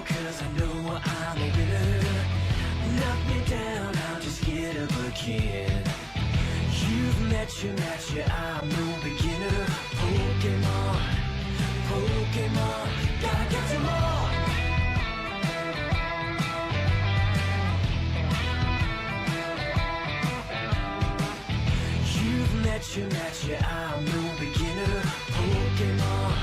cause I know I'm a winner. Knock me down, I'll just get up again. You've met your match, yeah, I'm no beginner. Pokemon, Pokemon, gotta get some more. You've met your match, yeah, I'm no beginner. Pokemon,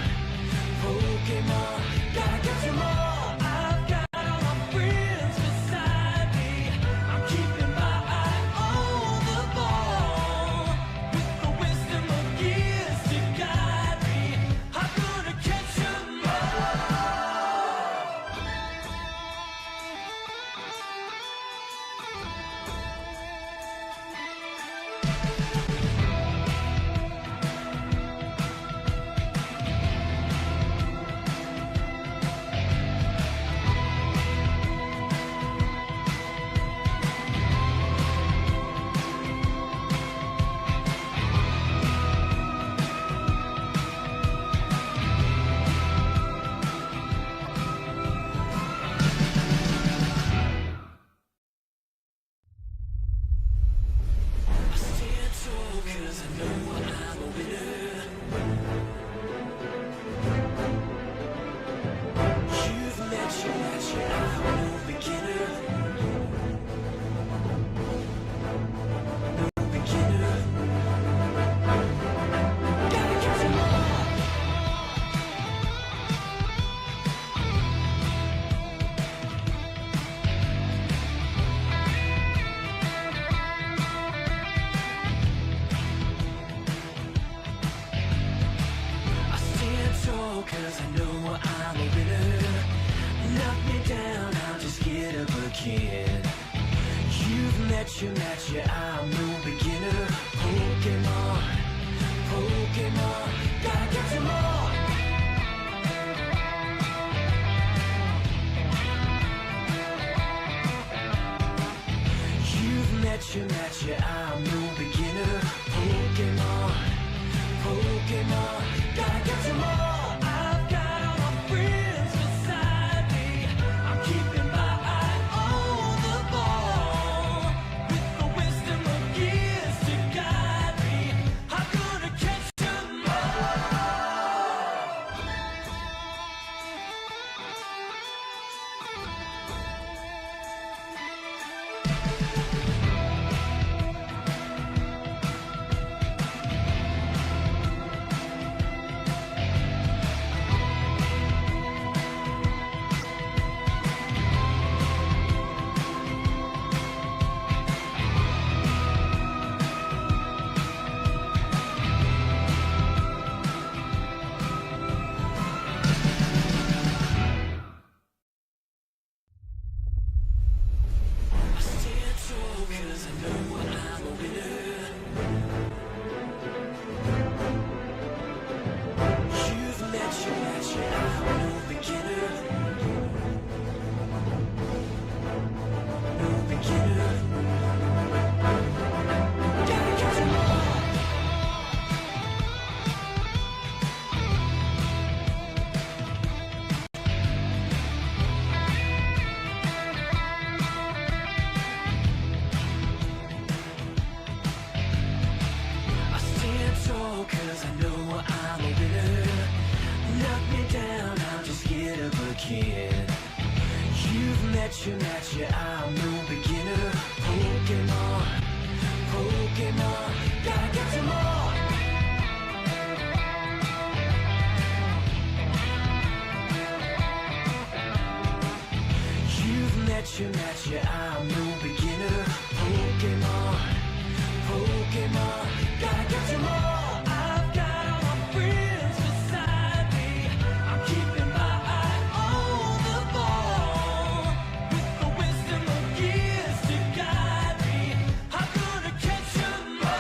Pokemon, gotta get some more. I've got all my friends beside me. I'm keeping my eye on the ball. With the wisdom of years to guide me, I'm gonna catch 'em all. Cause I know I'm a winner. You've met your match, yeah, I'm no beginner. No beginner. Gotta get some more. Cause I know I'm a winner. Knock me down, I'll just get up again. You've met your match, yeah, I'm no beginner. Pokemon, Pokemon, gotta get some more. You've met your match, yeah, I'm no beginner. Pokemon, Pokemon, gotta get some more. I've got all my friends beside me. I'm keeping my eye on the ball. With the wisdom of years to guide me, I'm gonna catch 'em all. Cause I know I'm a winner. You've met your match, yeah, I'm no beginner. No beginner. Gotta get some more. Cause I know I'm a winner. Knock me down, I'll just get up again. You've met your match, yeah, I'm no beginner. Pokemon, Pokemon, gotta get some more. You've met your match, yeah, I'm no beginner. Pokemon, Pokemon, gotta get some more. I've got all my friends beside me. I'm keeping my eye on the ball. With the wisdom of years to guide me, I'm gonna catch 'em all.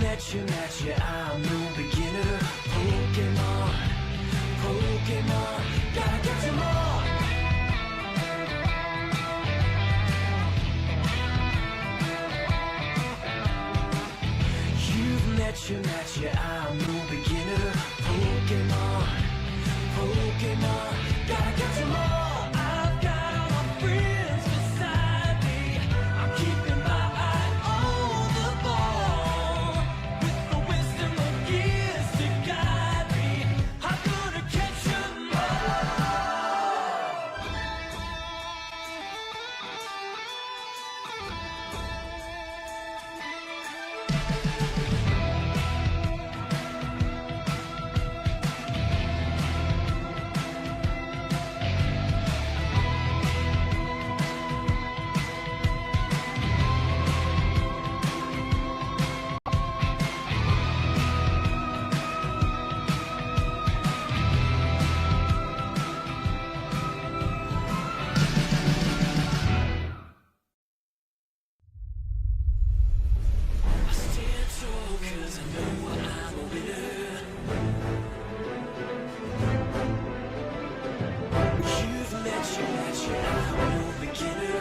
met you, I'm no beginner. Pokemon, Pokemon, gotta get some more. You've met you, I'm no beginner. Pokemon, Pokemon, gotta get some more. I've got all my friends beside me. I'm keeping my eye on the ball. With the wisdom of years to guide me, I'm gonna catch 'em all. I stand tall 'cause I know I'm a winner. You've met you, I'm no beginner.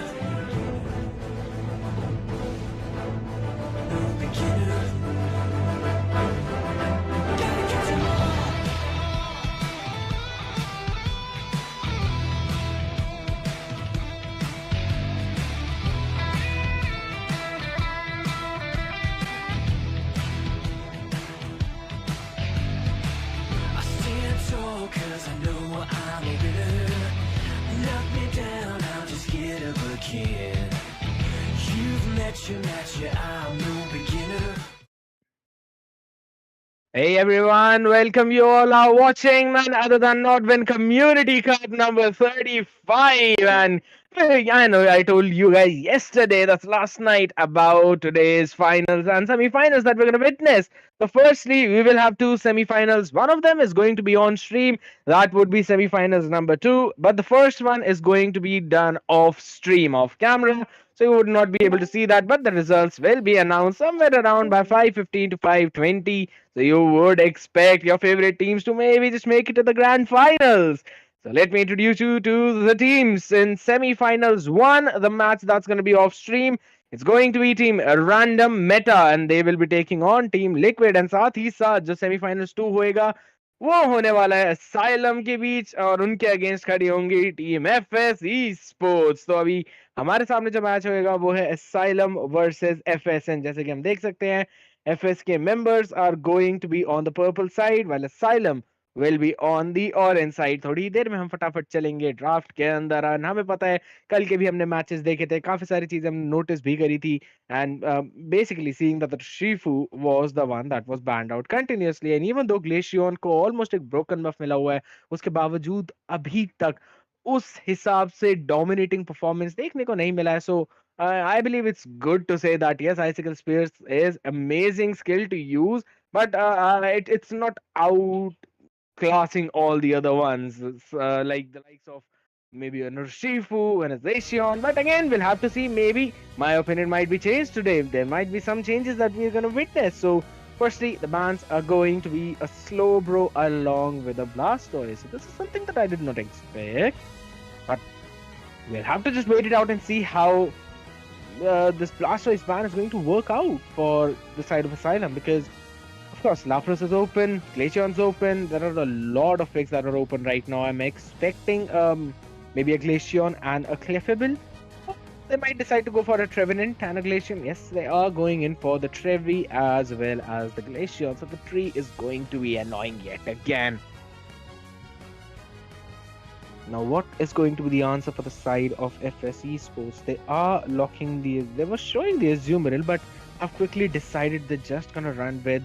No beginner. Gotta get some more. I stand tall 'cause I know I'm a winner. Knock me down, I'll just get up again. You've met you, I'm no beginner. Hey everyone, welcome. You all are watching none other than not win community cup number 35. And I know I told you guys yesterday, that's last night, about today's finals and semi-finals that we're going to witness. So firstly, we will have two semi-finals. One of them is going to be on stream. That would be semi-finals number 2. But the first one is going to be done off stream, off camera. So you would not be able to see that, but the results will be announced somewhere around by 5:15 to 5:20. So you would expect your favorite teams to maybe just make it to the grand finals. So let me introduce you to the teams in semi-finals 1, the match that's going to be off stream. It's going to be team Random Meta and they will be taking on team Liquid and साथ ही साथ जो semi-finals 2 होएगा वो होने वाला है Asylum के बीच और उनके अगेंस्ट खड़ी होंगी टीम FS eSports। तो अभी हमारे सामने जो मैच होएगा वो है Asylum वर्सेस FS एंड जैसे कि हम देख सकते हैं FS के members are going to be on the purple side while Asylum will be on the orange side। थोड़ी देर में हम फटाफट चलेंगे ड्राफ्ट के अंदर और हमें पता है कल के भी हमने मैचेस देखे थे, काफी सारी चीजें हमने नोटिस भी करी थी and basically seeing that the Shifu was the one that was banned out continuously and even though Glaceon को almost एक broken buff मिला हुआ है उसके बावजूद अभी तक उस हिसाब से dominating performance देखने को नहीं मिला है। So I believe it's good to say that yes, Icicle Spears is amazing skill to use, but it's not outclassing all the other ones, like the likes of maybe a Nurshifu and a Zacian. But again, we'll have to see. Maybe my opinion might be changed today. There might be some changes that we're going to witness. So, firstly, the bans are going to be a slow bro along with a Blastoise. So, this is something that I did not expect. But we'll have to just wait it out and see how this Blastoise ban is going to work out for the side of Asylum because of course Lapras is open, Glaceon's open, there are a lot of picks that are open right now. I'm expecting maybe a Glaceon and a Clefable. They might decide to go for a Trevenant and a Glaceon. Yes, they are going in for the Trevi as well as the Glaceon. So the tree is going to be annoying yet again. Now, what is going to be the answer for the side of FS eSports? They are locking they were showing the Azumarill, but have quickly decided they're just gonna run with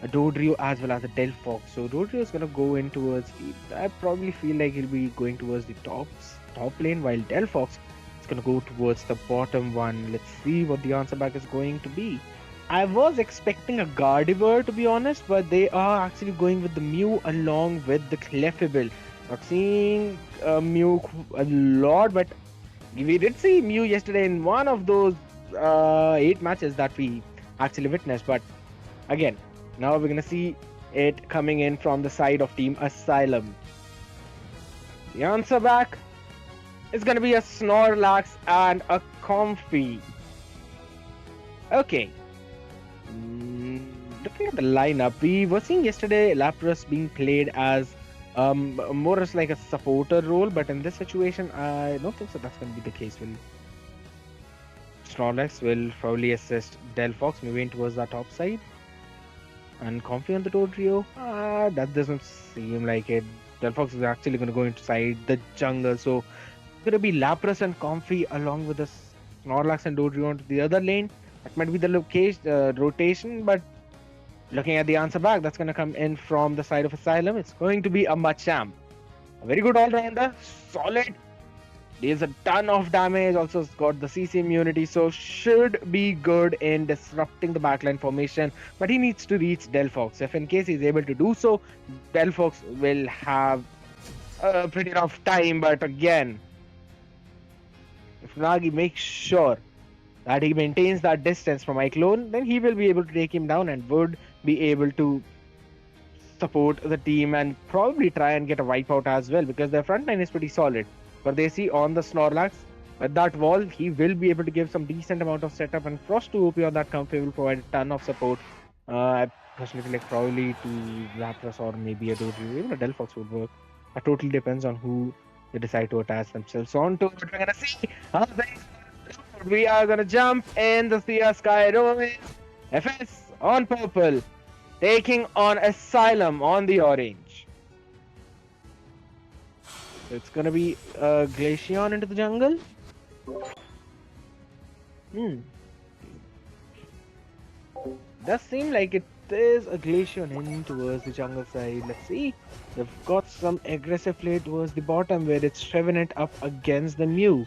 a Dodrio as well as a Delphox. So Dodrio is gonna go in towards I probably feel like he'll be going towards the top lane, while Delphox is gonna go towards the bottom one. Let's see what the answer back is going to be. I was expecting a Gardevoir to be honest, but they are actually going with the Mew along with the Clefable. Not seeing Mew a lot, but we did see Mew yesterday in one of those 8 matches that we actually witnessed. But Again, now we're gonna see it coming in from the side of Team Asylum. The answer back is gonna be a Snorlax and a Comfy. Okay. Looking at the lineup, we were seeing yesterday Lapras being played as more as like a supporter role, but in this situation, I don't think so. That's going to be the case. Snorlax will probably assist Delphox moving towards the top side, and Comfy on the Dodrio. That doesn't seem like it. Delphox is actually going to go inside the jungle, so it's going to be Lapras and Comfy along with the Snorlax and Dodrio onto the other lane. That might be the location rotation, but looking at the answer back, that's going to come in from the side of Asylum. It's going to be a Machamp. A very good all-rounder, solid. Deals a ton of damage, also got the CC immunity, so should be good in disrupting the backline formation. But he needs to reach Delphox. If in case he's able to do so, Delphox will have a pretty rough time. But again, if Nagi makes sure that he maintains that distance from Cyclone, then he will be able to take him down and would be able to support the team and probably try and get a wipeout as well, because their front line is pretty solid. But they see on the Snorlax, with that wall, he will be able to give some decent amount of setup, and Frost 2 OP on that Comfy will provide a ton of support. I personally feel like probably to Lapras or maybe a Dodrio, even a Delphox would work. It totally depends on who they decide to attach themselves onto. But we're gonna see how things. We are gonna jump in the Thea Sky Royal. FS on purple, taking on Asylum on the orange. It's gonna be a Glaceon into the jungle. Does seem like it is a Glaceon in towards the jungle side. Let's see. They've got some aggressive play towards the bottom where it's Trevenant up against the Mew.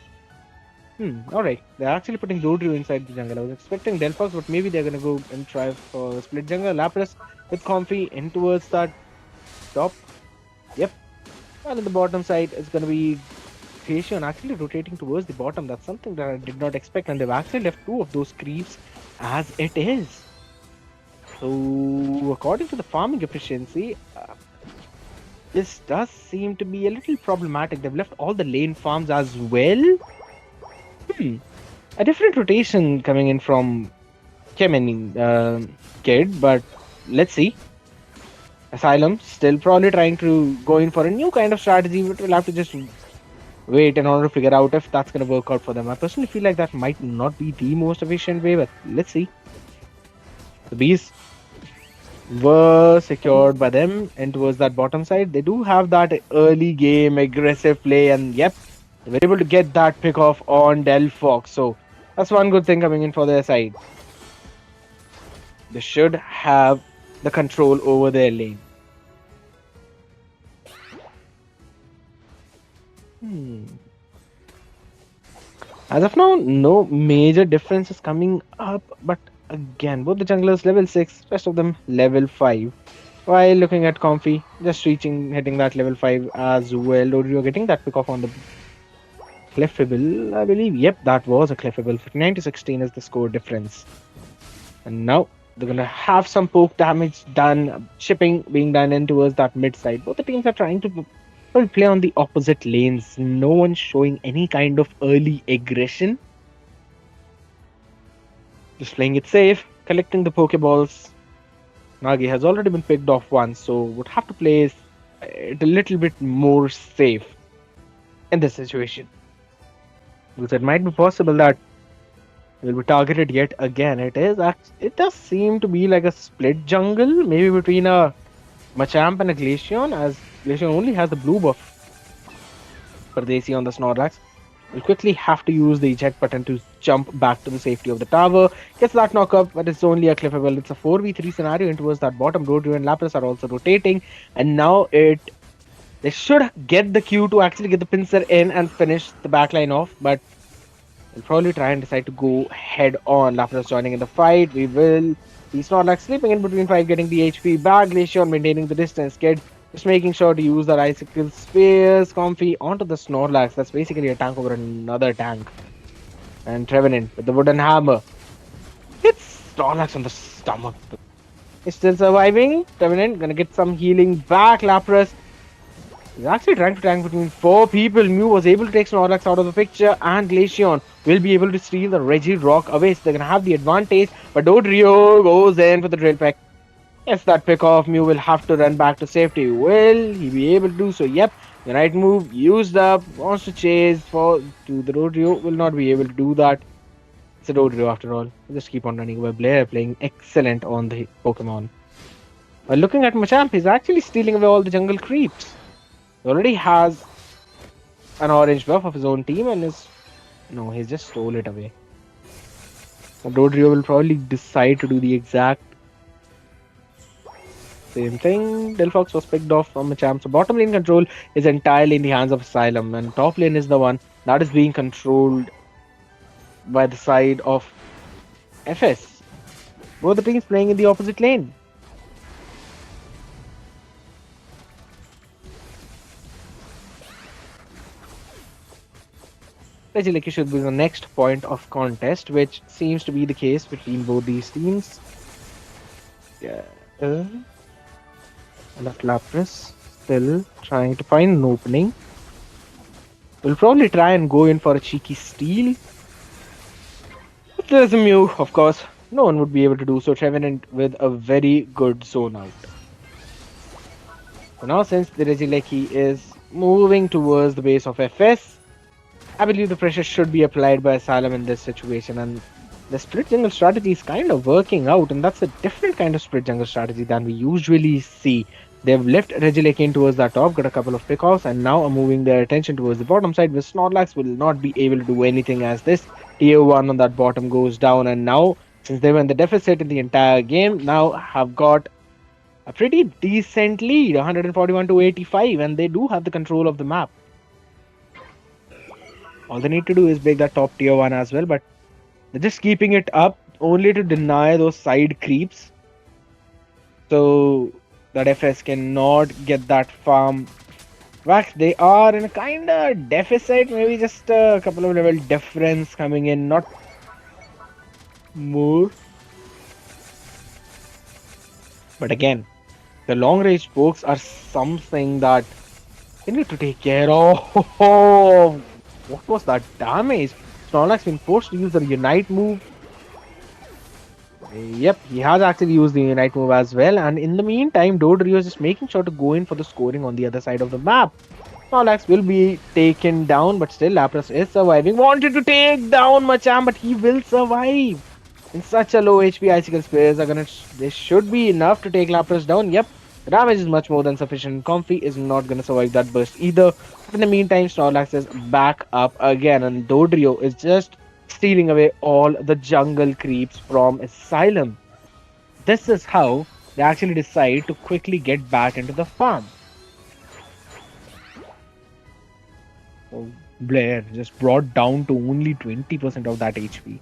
Alright. They're actually putting Dodrio inside the jungle. I was expecting Delphox, but maybe they're gonna go and try for a split jungle. Lapras with Comfy in towards that top. Yep. And on the bottom side, it's gonna be Glaceon actually rotating towards the bottom. That's something that I did not expect, and they've actually left two of those creeps as it is. So, according to the farming efficiency, this does seem to be a little problematic. They've left all the lane farms as well. A different rotation coming in from Kid, but let's see. Asylum still probably trying to go in for a new kind of strategy, but we'll have to just wait in order to figure out if that's going to work out for them. I personally feel like that might not be the most efficient way, but let's see. The bees were secured by them and towards that bottom side. They do have that early game aggressive play, and yep, they were able to get that pick off on Delphox. So that's one good thing coming in for their side. They should have the control over their lane. As of now, no major differences coming up, but again, both the junglers level 6, rest of them level 5. While looking at Comfy, just hitting that level 5 as well. Dodrio getting that pick off on the Clefable, I believe. Yep, that was a Clefable. 59 to 16 is the score difference. And now they're gonna have some poke damage done, shipping being done in towards that mid side. Both the teams are trying to play on the opposite lanes. No one showing any kind of early aggression. Just playing it safe, collecting the Pokeballs. Nagi has already been picked off once, so would have to play it a little bit more safe in this situation. Because it might be possible that will be targeted yet again. It does seem to be like a split jungle, maybe between a Machamp and a Glaceon, as Glaceon only has the blue buff for the AC on the Snorlax. We'll quickly have to use the eject button to jump back to the safety of the tower. Gets that knock up, but it's only a Clefable. It's a 4v3 scenario, and towards that bottom, Dodrio and Lapras are also rotating, and now they should get the Q to actually get the pincer in and finish the backline off, but they'll probably try and decide to go head on. Lapras joining in the fight. We will. He's not like sleeping in between 5, getting the HP back. Glaceon maintaining the distance. Kid just making sure to use that icicle spears. Comfy onto the Snorlax. That's basically a tank over another tank. And Trevenant with the wooden hammer hits Snorlax on the stomach. is still surviving. Revenant gonna get some healing back. Lapras is actually trying to tank between four people. Mew was able to take Snorlax out of the picture, and Glaceon will be able to steal the Regirock away. So they're gonna have the advantage. But Dodrio goes in for the drill peck. If that pick off, Mew will have to run back to safety. Will he be able to do so? Yep. The right move used up. Wants to chase for to the Dodrio. Will not be able to do that. It's a Dodrio after all. Just keep on running away. Blair playing excellent on the Pokemon. While looking at Machamp, he's actually stealing away all the jungle creeps. He already has an orange buff of his own team and is... No, he's just stole it away. Dodrio will probably decide to do the exact same thing. Delphox was picked off from Machamp. So bottom lane control is entirely in the hands of Asylum, and top lane is the one that is being controlled by the side of FS. Both the teams playing in the opposite lane. Regieleki should be the next point of contest, which seems to be the case between both these teams. Yeah. And that Lapras still trying to find an opening. Will probably try and go in for a cheeky steal. If there's a Mew, of course, no one would be able to do so. Trevenant with a very good zone out. So now since the Regieleki is moving towards the base of FS, I believe the pressure should be applied by Asylum in this situation, and the split jungle strategy is kind of working out, and that's a different kind of split jungle strategy than we usually see. They've left Regieleki in towards the top, got a couple of pickoffs, and now are moving their attention towards the bottom side, where Snorlax will not be able to do anything as this tier 1 on that bottom goes down, and now, since they were in the deficit in the entire game, now have got a pretty decent lead, 141 to 85, and they do have the control of the map. All they need to do is break that top tier 1 as well, but they're just keeping it up only to deny those side creeps, so that FS cannot get that farm back. They are in a kind of deficit, maybe just a couple of level difference coming in, not more. But again, the long range pokes are something that they need to take care of. What was that damage? Snorlax been forced to use the Unite move. Yep, he has actually used the Unite move as well. And in the meantime, Dodrio is just making sure to go in for the scoring on the other side of the map. Snorlax will be taken down, but still Lapras is surviving. Wanted to take down Machamp, but he will survive. In such a low HP, Icicle Spears are gonna... They should be enough to take Lapras down. Yep, the damage is much more than sufficient. Comfy is not gonna survive that burst either. But in the meantime, Snorlax is back up again, and Dodrio is just stealing away all the jungle creeps from Asylum. This is how they actually decide to quickly get back into the farm. So Blair just brought down to only 20% of that HP.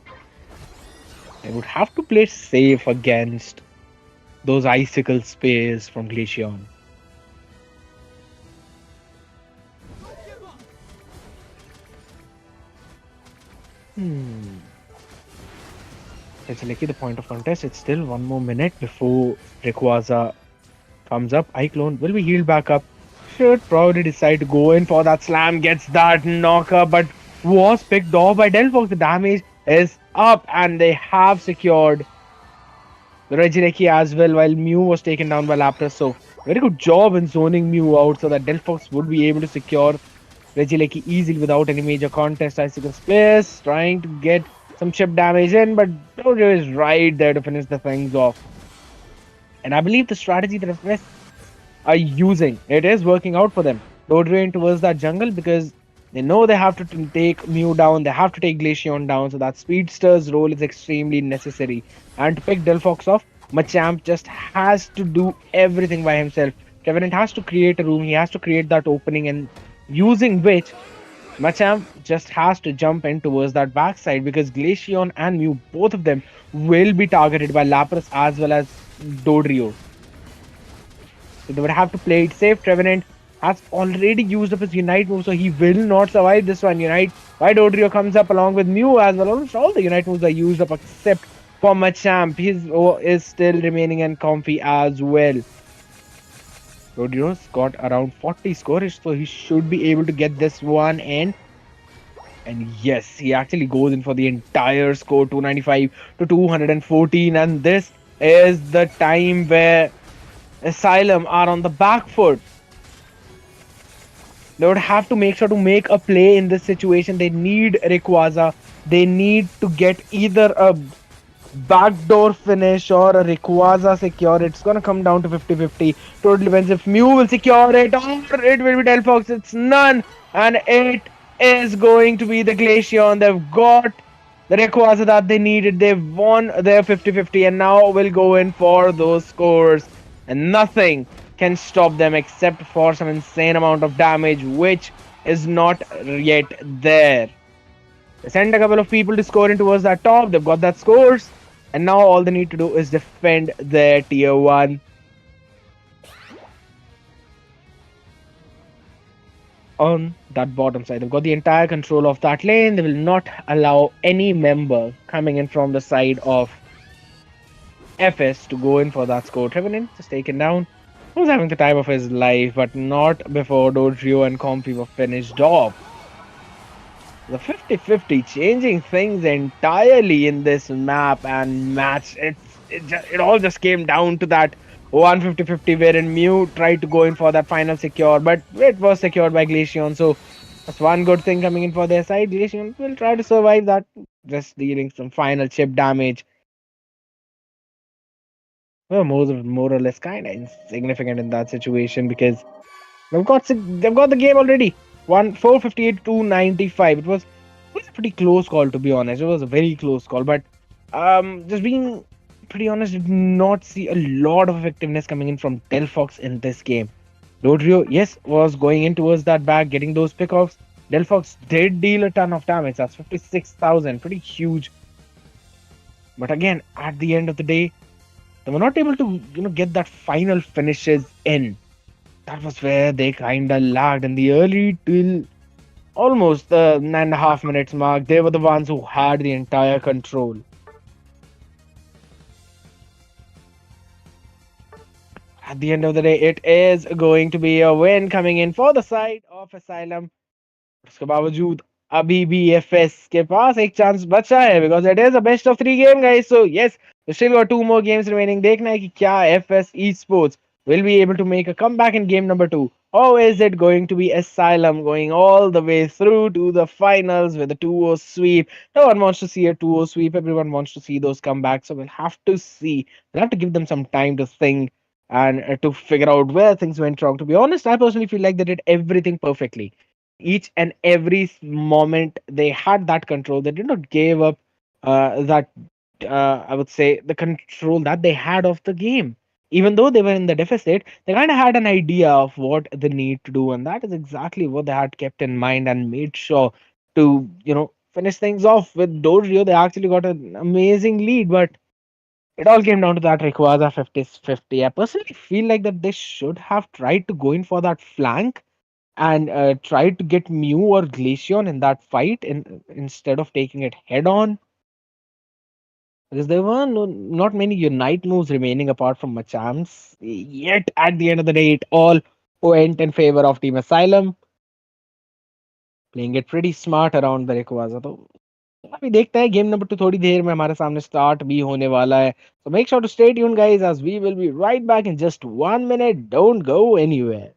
They would have to play safe against those icicle spears from Glaceon. It's lucky the point of contest. It's still 1 more minute before Rayquaza comes up. Iclone will be healed back up. Should probably decide to go in for that slam. Gets that knocker, but was picked off by Delphox. The damage is up, and they have secured the Regieleki as well, while Mew was taken down by Lapras. So very good job in zoning Mew out so that Delphox would be able to secure Regieleki easily without any major contest. Icicle Spears trying to get some chip damage in, but Dodrio is right there to finish the things off. And I believe the strategy that FS are using, it is working out for them. Dodrio in towards that jungle because they know they have to take Mew down, they have to take Glaceon down, so that Speedster's role is extremely necessary. And to pick Delphox off, Machamp just has to do everything by himself. Trevenant has to create a room, he has to create that opening, and using which Machamp just has to jump in towards that backside because Glaceon and Mew, both of them, will be targeted by Lapras as well as Dodrio. So they would have to play it safe. Trevenant has already used up his Unite move, so he will not survive this one. Unite by Dodrio comes up along with Mew as well. Almost all the Unite moves are used up except for Machamp. Is still remaining and comfy as well. Rodio's got around 40 scores, so he should be able to get this one in. And yes, he actually goes in for the entire score, 295 to 214. And this is the time where Asylum are on the back foot. They would have to make sure to make a play in this situation. They need Rayquaza. They need to get either a backdoor finish or a Rayquaza secure. It's going to come down to 50-50. Totally depends if Mew will secure it or it will be Delphox. It's none. And it is going to be the Glaceon. They've got the Rayquaza that they needed. They've won their 50-50 and now will go in for those scores. And nothing can stop them except for some insane amount of damage, which is not yet there. They sent a couple of people to score in towards that top. They've got that scores. And now all they need to do is defend their tier 1 on that bottom side. They've got the entire control of that lane. They will not allow any member coming in from the side of FS to go in for that score. Trevenant just taken down. He was having the time of his life, but not before Dodrio and Comfy were finished off. The 50-50 changing things entirely in this map and match. It all just came down to that 150-50 wherein Mew tried to go in for that final secure, but it was secured by Glaceon. So that's one good thing coming in for their side. Glaceon will try to survive that, just dealing some final chip damage. Well, more or less kind of insignificant in that situation because they've got the game already. 458 to 95. It was a pretty close call to be honest. It was a very close call, but just being pretty honest, did not see a lot of effectiveness coming in from Delphox in this game. Rodrio, yes, was going in towards that bag, getting those pickoffs. Delphox did deal a ton of damage. That's 56,000, pretty huge. But again, at the end of the day, they were not able to get that final finishes in. That was where they kind of lagged in the early till almost the 9.5 minutes mark. They were the ones who had the entire control. At the end of the day, it is going to be a win coming in for the side of Asylum. उसके बावजूद अभी भी FS के पास एक chance बचा है because it is a best of 3 game guys. So yes, we still got 2 more games remaining. देखना है कि क्या FS esports will be able to make a comeback in game number 2, or is it going to be Asylum going all the way through to the finals with a 2-0 sweep? No one wants to see a 2-0 sweep. Everyone wants to see those comebacks. So we'll have to see. We'll have to give them some time to think and to figure out where things went wrong. To be honest, I personally feel like they did everything perfectly. Each and every moment they had that control. They did not give up that I would say the control that they had of the game. Even though they were in the deficit, they kind of had an idea of what they need to do, and that is exactly what they had kept in mind and made sure to finish things off with Dorio. They actually got an amazing lead, but it all came down to that Rayquaza 50-50. I personally feel like that they should have tried to go in for that flank and tried to get Mew or Glaceon in that fight instead of taking it head on. Because there were not many Unite moves remaining apart from Machamps. Yet, at the end of the day, it all went in favor of Team Asylum, playing it pretty smart around the Rayquaza. तो अभी देखते हैं game number 2 थोड़ी देर में हमारे सामने start भी होने वाला है. So make sure to stay tuned guys as we will be right back in just 1 minute. Don't go anywhere.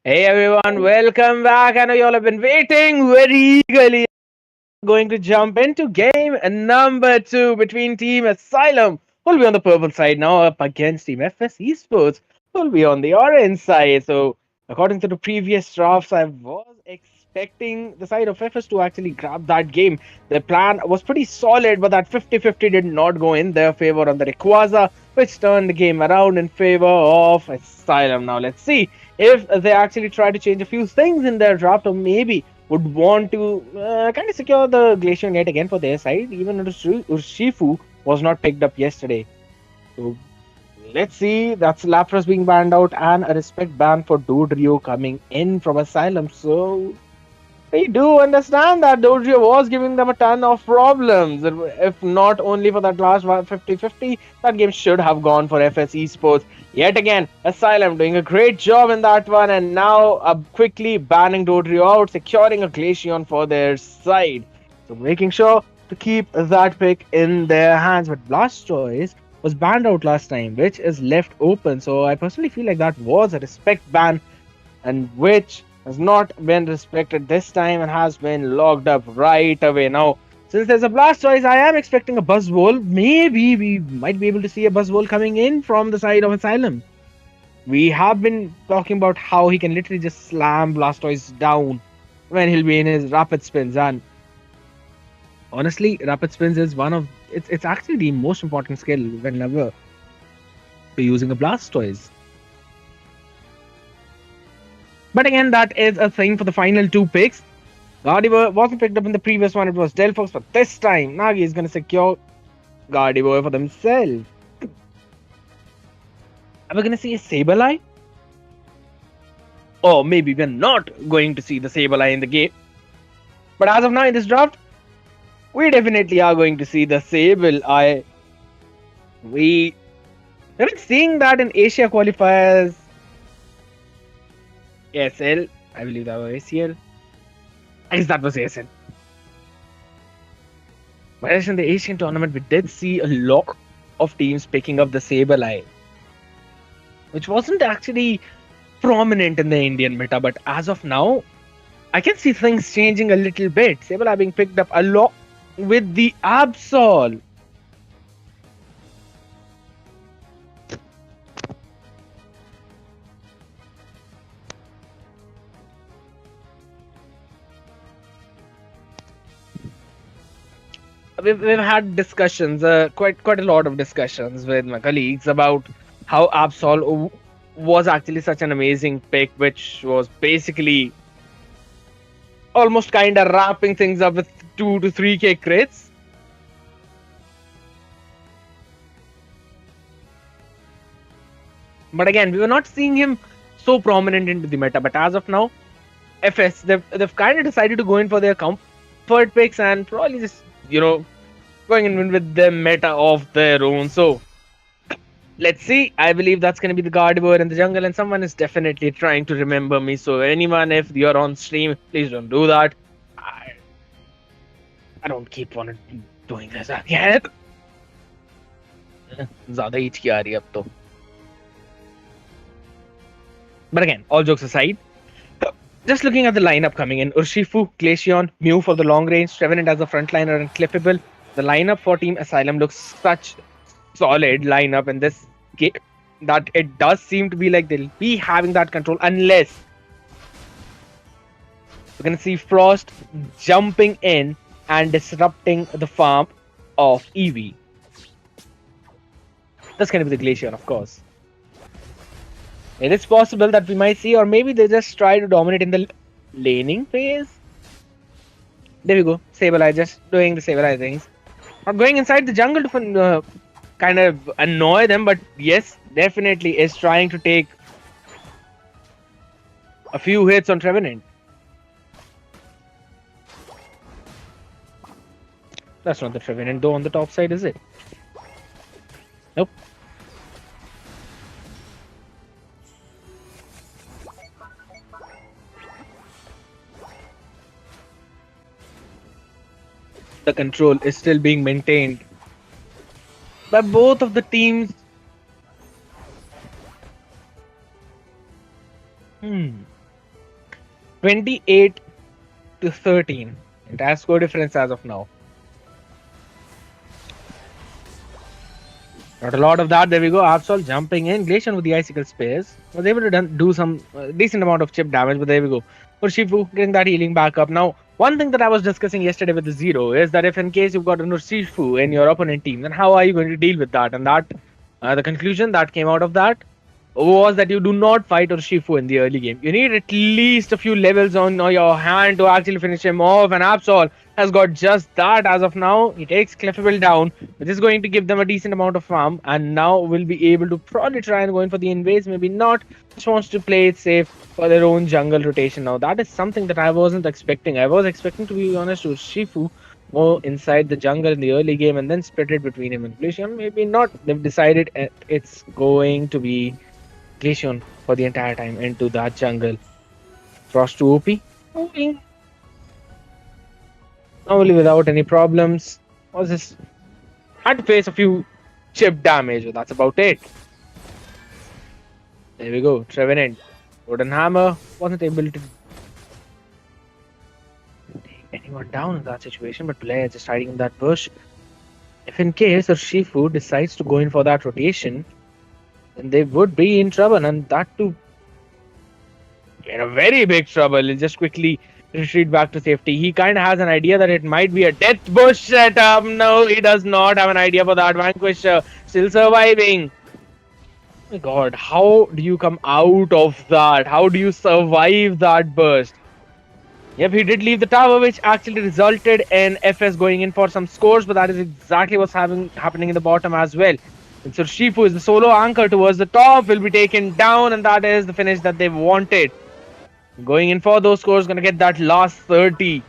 Hey everyone, welcome back. I know you all have been waiting very eagerly. Going to jump into game number 2 between Team Asylum, who'll be on the purple side now, up against Team FS Esports, who'll be on the orange side. So, according to the previous drafts, I was expecting the side of FS to actually grab that game. The plan was pretty solid, but that 50-50 did not go in their favor on the Rayquaza, which turned the game around in favor of Asylum. Now, let's see if they actually try to change a few things in their draft, or maybe would want to kind of secure the Glacier yet again for their side, even if Urshifu was not picked up yesterday. So let's see. That's Lapras being banned out and a respect ban for Dodrio coming in from Asylum. So we do understand that Dodrio was giving them a ton of problems. If not only for that last 50-50, that game should have gone for FS Esports. Yet again, Asylum doing a great job in that one, and now quickly banning Dodrio out, securing a Glaceon for their side. So making sure to keep that pick in their hands. But Blastoise was banned out last time, which is left open. So I personally feel like that was a respect ban, and which has not been respected this time and has been locked up right away. Now, since there's a Blastoise, I am expecting a Buzzwole. Maybe we might be able to see a Buzzwole coming in from the side of Asylum. We have been talking about how he can literally just slam Blastoise down when he'll be in his rapid spins. And honestly, rapid spins is one of it's actually the most important skill whenever you're using a Blastoise. But again, that is a thing for the final two picks. Gardevoir wasn't picked up in the previous one, it was Delphox, but this time Nagi is going to secure Gardevoir for themselves. Are we going to see a Sableye? Or maybe we're not going to see the Sableye in the game. But as of now in this draft, we definitely are going to see the Sableye. We have been seeing that in Asia qualifiers. ASL, I believe that was ACL. I guess that was ASL. Whereas in the Asian tournament, we did see a lot of teams picking up the Sableye, which wasn't actually prominent in the Indian meta. But as of now, I can see things changing a little bit. Sableye being picked up a lot with the Absol. We've had discussions, quite a lot of discussions with my colleagues about how Absol was actually such an amazing pick, which was basically almost kind of wrapping things up with 2 to 3k crits. But again, we were not seeing him so prominent into the meta. But as of now, FS they've kind of decided to go in for their comfort picks and probably just going in with the meta of their own. So let's see. I believe that's going to be the Gardevoir in the jungle, and someone is definitely trying to remember me. So anyone, if you're on stream, please don't do that. I don't keep on doing this again. ज़्यादा ही हिचकी आ रही है अब तो. But again, all jokes aside, just looking at the lineup coming in, Urshifu, Glaceon, Mew for the long range, Trevenant as a frontliner, and Clippable. The lineup for Team Asylum looks such solid lineup in this game that it does seem to be like they'll be having that control, unless we're going to see Frost jumping in and disrupting the farm of Eevee. That's going to be the Glaceon, of course. It is possible that we might see, or maybe they just try to dominate in the laning phase. There we go. Sableye just doing the Sableye things. Not going inside the jungle to kind of annoy them, but yes, definitely is trying to take a few hits on Trevenant. That's not the Trevenant though on the top side, is it? Nope. The control is still being maintained by both of the teams. 28 to 13. Entire score difference as of now. Not a lot of that. There we go. Absol jumping in. Glacian with the icicle spares. Was able to do some decent amount of chip damage, but there we go. For Shifu, getting that healing back up. Now, one thing that I was discussing yesterday with the Zero is that if in case you've got a Shifu in your opponent team, then how are you going to deal with that? And that, the conclusion that came out of that was that you do not fight Urshifu in the early game. You need at least a few levels on your hand to actually finish him off, and Absol has got just that as of now. He takes Clefable down, which is going to give them a decent amount of farm, and now will be able to probably try and go in for the invades, maybe not. Just wants to play it safe for their own jungle rotation. Now that is something that I wasn't expecting. I was expecting, to be honest, Urshifu more inside the jungle in the early game and then split it between him and Glacian. Maybe not. They've decided it's going to be Glacian for the entire time into that jungle. Frost to OP. Moving normally without any problems. Was just had to face a few chip damage, but that's about it. There we go. Trevenant. Wooden Hammer wasn't able to take anyone down in that situation, but Blair just hiding in that bush. If in case Urshifu decides to go in for that rotation, then they would be in trouble, and that too in a very big trouble. He'll just quickly retreat back to safety. He kind of has an idea that it might be a death bush setup. No, he does not have an idea for that. Vanquisher still surviving. Oh my god, how do you come out of that? How do you survive that burst? Yep, he did leave the tower, which actually resulted in FS going in for some scores, but that is exactly what's happening in the bottom as well. And so Shifu is the solo anchor towards the top, will be taken down, and that is the finish that they wanted. Going in for those scores, gonna get that last 30.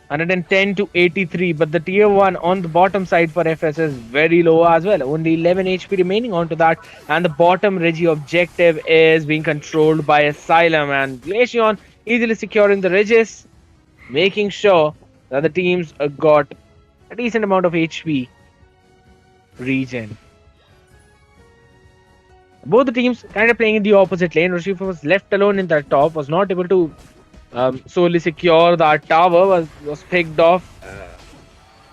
110 to 83, but the tier 1 on the bottom side for FS is very low as well. Only 11 HP remaining onto that, and the bottom Reggie objective is being controlled by Asylum, and Glacian easily securing the Regis, making sure that the teams got a decent amount of HP regen. Both the teams kind of playing in the opposite lane. Urshifu was left alone in that top, was not able to solely secure that tower, was picked off.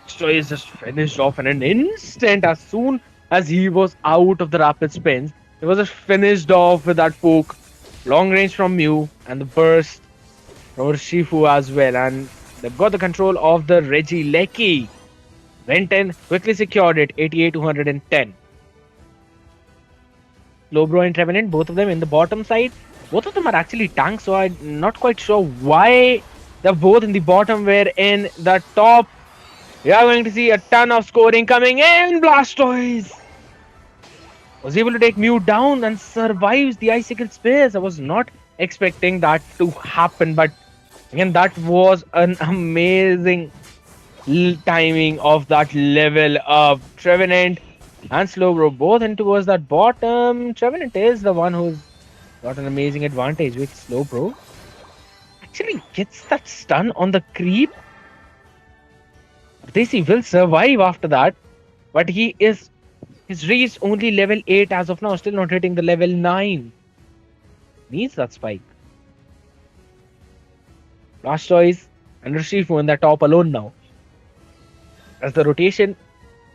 So he's just finished off in an instant. As soon as he was out of the rapid spins, he was just finished off with that poke. Long range from Mew and the burst from Urshifu as well. And they've got the control of the Reggie Lecky. Went in, quickly secured it, 88 to 110. Slowbro and Trevenant, both of them in the bottom side. Both of them are actually tanks, so I'm not quite sure why they're both in the bottom, where in the top we are going to see a ton of scoring coming in. Blastoise was able to take Mew down and survives the icicle space. I was not expecting that to happen, but again, that was an amazing timing of that level of Trevenant and Slowbro both in towards that bottom. Trevenant is the one who's got an amazing advantage with Slowbro. Actually gets that stun on the creep. Desi will survive after that, but he's reached only level 8 as of now, still not hitting the level 9. Needs that spike. Blastoise and Urshifu in the top alone now. As the rotation,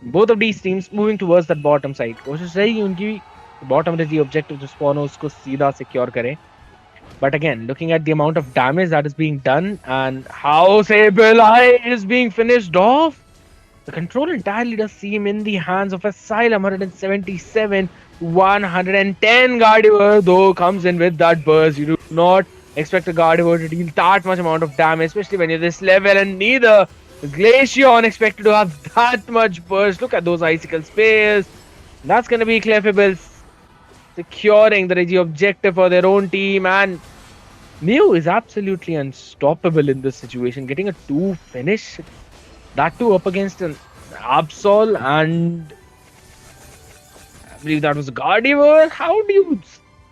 both of these teams moving towards that bottom side. कोशिश रहेगी उनकी bottom में the objective to spawn हो उसको सीधा secure करें. But again, looking at the amount of damage that is being done and how Sableye is being finished off, the control entirely does seem in the hands of Asylum. 177, 110. Gardevoir though comes in with that burst. You do not expect a Gardevoir to deal that much amount of damage, especially when you're this level, and neither Glacian expected to have that much burst. Look at those icicle spears. That's going to be Clefable securing the Reggie objective for their own team, and Mew is absolutely unstoppable in this situation, getting a 2 finish, that too up against an Absol, and I believe that was Gardevoir. How do you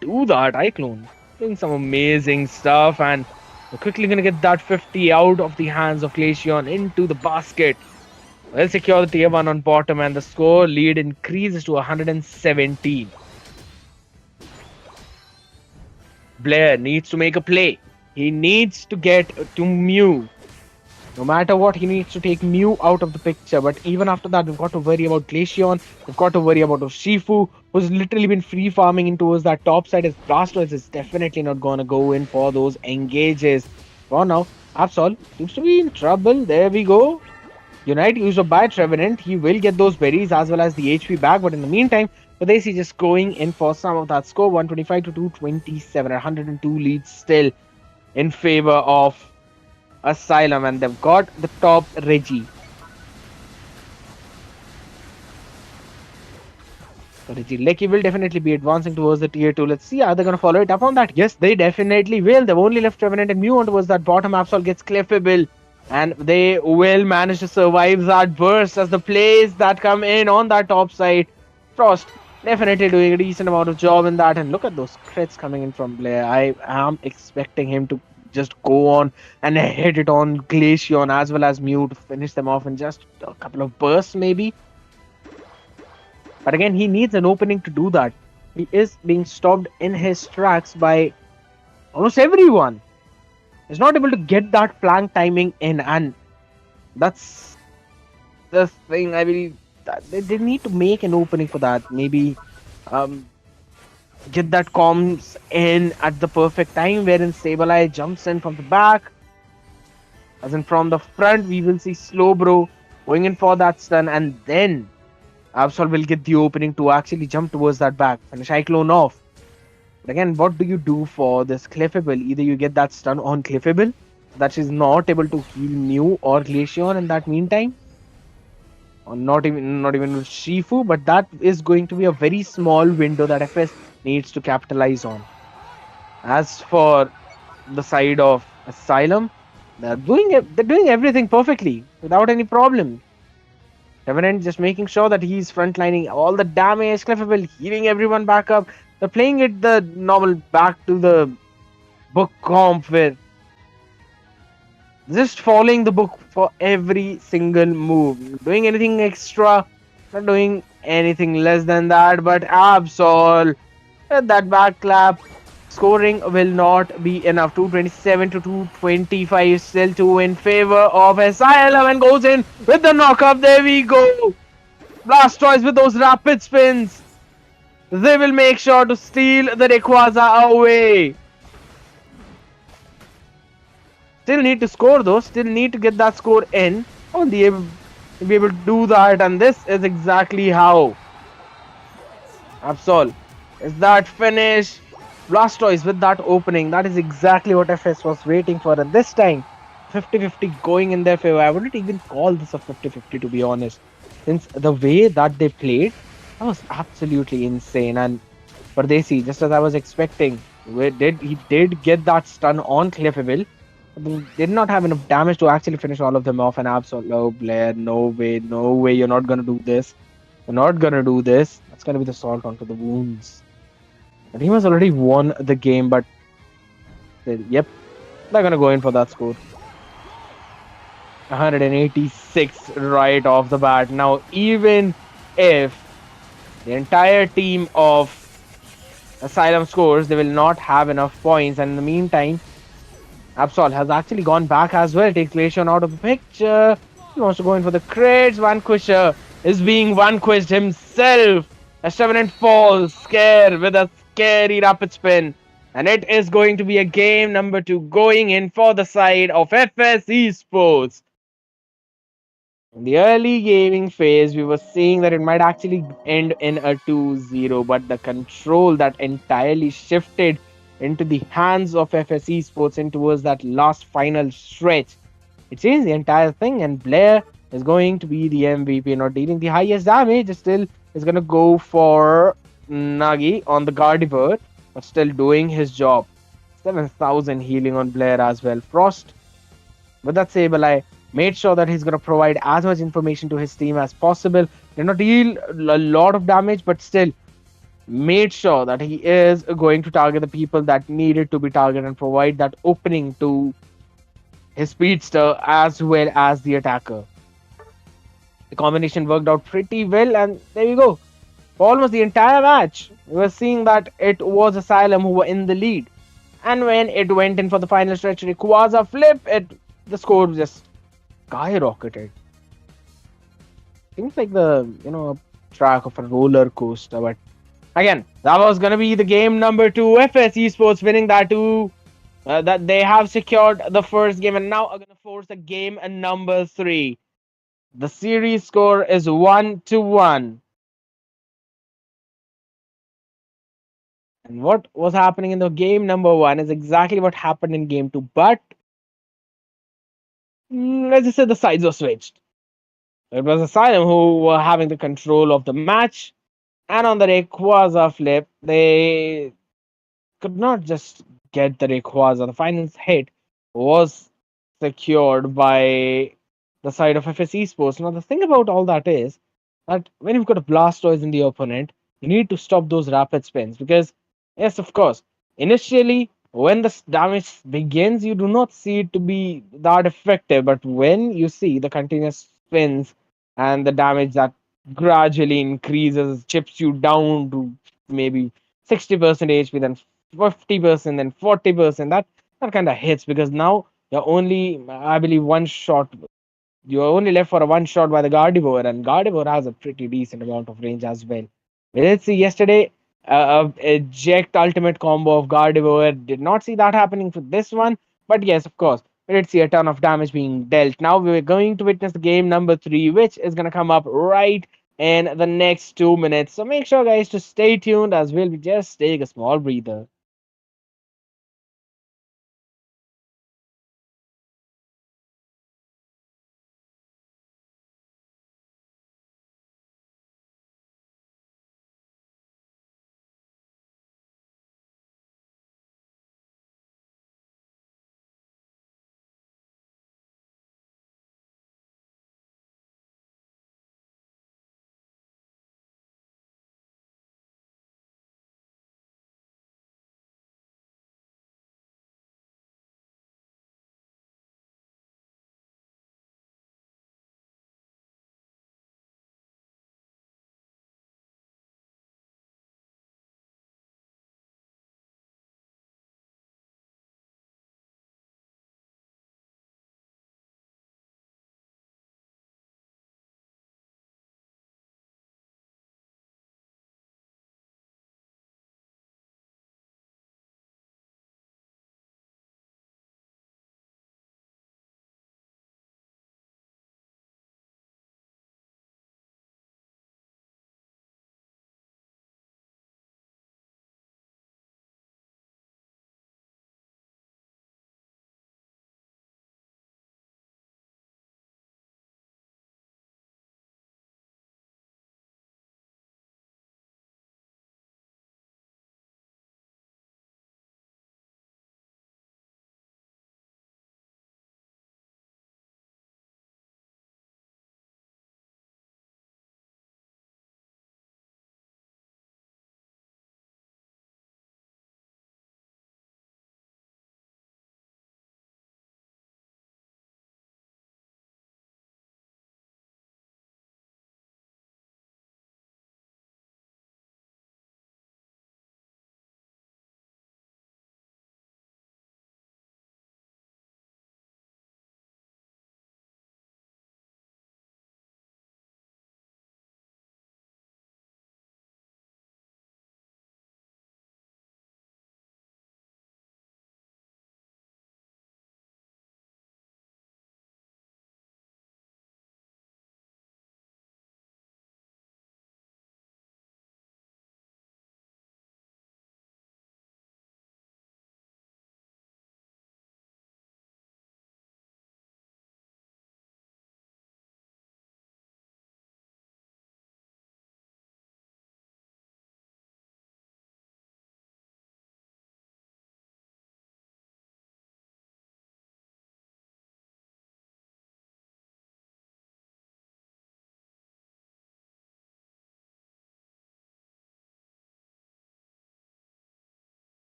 do that, iClone? Doing some amazing stuff, and we're quickly going to get that 50 out of the hands of Glacian into the basket. Well, secure the tier 1 on bottom, and the score lead increases to 117. Blair needs to make a play. He needs to get to Mew. No matter what, he needs to take Mew out of the picture. But even after that, we've got to worry about Glaceon. We've got to worry about Shifu, who's literally been free farming in towards that top side. His Blastoise is definitely not going to go in for those engages. For now, Absol seems to be in trouble. There we go. Unite used up by Trevenant. He will get those berries as well as the HP back. But in the meantime, Pradesi just going in for some of that score. 125 to 227. 102 leads still in favor of Asylum. And they've got the top Reggie. So Reggie Lecky will definitely be advancing towards the tier 2. Let's see, are they going to follow it up on that? Yes, they definitely will. They've only left Trevenant and Mew on towards that bottom. Absol gets Clefable. And they will manage to survive that burst as the plays that come in on that top side. Frost definitely doing a decent amount of job in that. And look at those crits coming in from Blair. I am expecting him to just go on and hit it on Glaceon as well as Mew to finish them off in just a couple of bursts maybe. But again, he needs an opening to do that. He is being stopped in his tracks by almost everyone. He's not able to get that flank timing in, and that's the thing. I believe that they need to make an opening for that. Maybe get that comms in at the perfect time, wherein Sableye jumps in from the back. As in from the front, we will see Slowbro going in for that stun, and then Absol will get the opening to actually jump towards that back, finish Cyclone off. But again, what do you do for this Clefable? Either you get that stun on Clefable, that she's not able to heal Mew or Glaceon in that meantime. Or not even with Shifu, but that is going to be a very small window that FS needs to capitalize on. As for the side of Asylum, they're doing everything perfectly without any problem. Revenant just making sure that he's frontlining all the damage, Clefable healing everyone back up. They're playing it the normal back to the book comp with just following the book for every single move. Doing anything extra, not doing anything less than that, but Absol with that back clap. Scoring will not be enough. 227 to 225 still to in favor of Asylum and goes in with the knockup. There we go. Blastoise with those rapid spins. They will make sure to steal the Rayquaza away. Still need to score though. Still need to get that score in. Won't be able to do that, and this is exactly how. Absol is that finish. Blastoise with that opening. That is exactly what FS was waiting for, and this time 50-50 going in their favor. I wouldn't even call this a 50-50 to be honest, since the way that they played, that was absolutely insane. And Pardesi, just as I was expecting, he did get that stun on Clefable. Did not have enough damage to actually finish all of them off. And Absol, oh Blair, no way, you're not gonna do this. You're not gonna do this. That's gonna be the salt onto the wounds. The team has already won the game, but yep, they're gonna go in for that score. 186 right off the bat. Now, even if the entire team of Asylum scores, they will not have enough points. And in the meantime, Absol has actually gone back as well. Takes Glaceon out of the picture. He wants to go in for the crits. Vanquisher is being vanquished himself. As Trevenant falls, scared with a scary rapid spin. And it is going to be a game number 2 going in for the side of FS eSports. In the early gaming phase, we were seeing that it might actually end in a 2-0, but the control that entirely shifted into the hands of FS eSports in towards that last final stretch. It changed the entire thing, and Blair is going to be the MVP, not dealing the highest damage. Still is going to go for Nagi on the Gardevoir, but still doing his job. 7,000 healing on Blair as well. Frost with that Sableye made sure that he's going to provide as much information to his team as possible. Did not deal a lot of damage, but still made sure that he is going to target the people that needed to be targeted and provide that opening to his speedster as well as the attacker. The combination worked out pretty well, and there we go. For almost the entire match, we were seeing that it was Asylum who were in the lead. And when it went in for the final stretch, Rayquaza flip, the score just skyrocketed. Seems like the track of a roller coaster. But again, that was gonna be the game number two. FS Esports winning that two. That they have secured the first game and now are gonna force a game number three. The series score is 1-1. And what was happening in the game number one is exactly what happened in game two. But let's just say the sides were switched. It was Asylum who were having the control of the match. And on the Rayquaza flip, they could not just get the Rayquaza. The final hit was secured by the side of FS Esports. Now, the thing about all that is that when you've got a Blastoise in the opponent, you need to stop those rapid spins because, yes, of course, initially when the damage begins, you do not see it to be that effective. But when you see the continuous spins and the damage that gradually increases, chips you down to maybe 60% HP, then 50%, then 40%. That kind of hits because now you're only, I believe, one shot. You're only left for a one shot by the Gardevoir, and Gardevoir has a pretty decent amount of range as well. We did see yesterday a eject ultimate combo of Gardevoir. Did not see that happening for this one, but yes, of course, we did see a ton of damage being dealt. Now we're going to witness the game number three, which is going to come up right in the next 2 minutes. So make sure, guys, to stay tuned as we'll just take a small breather.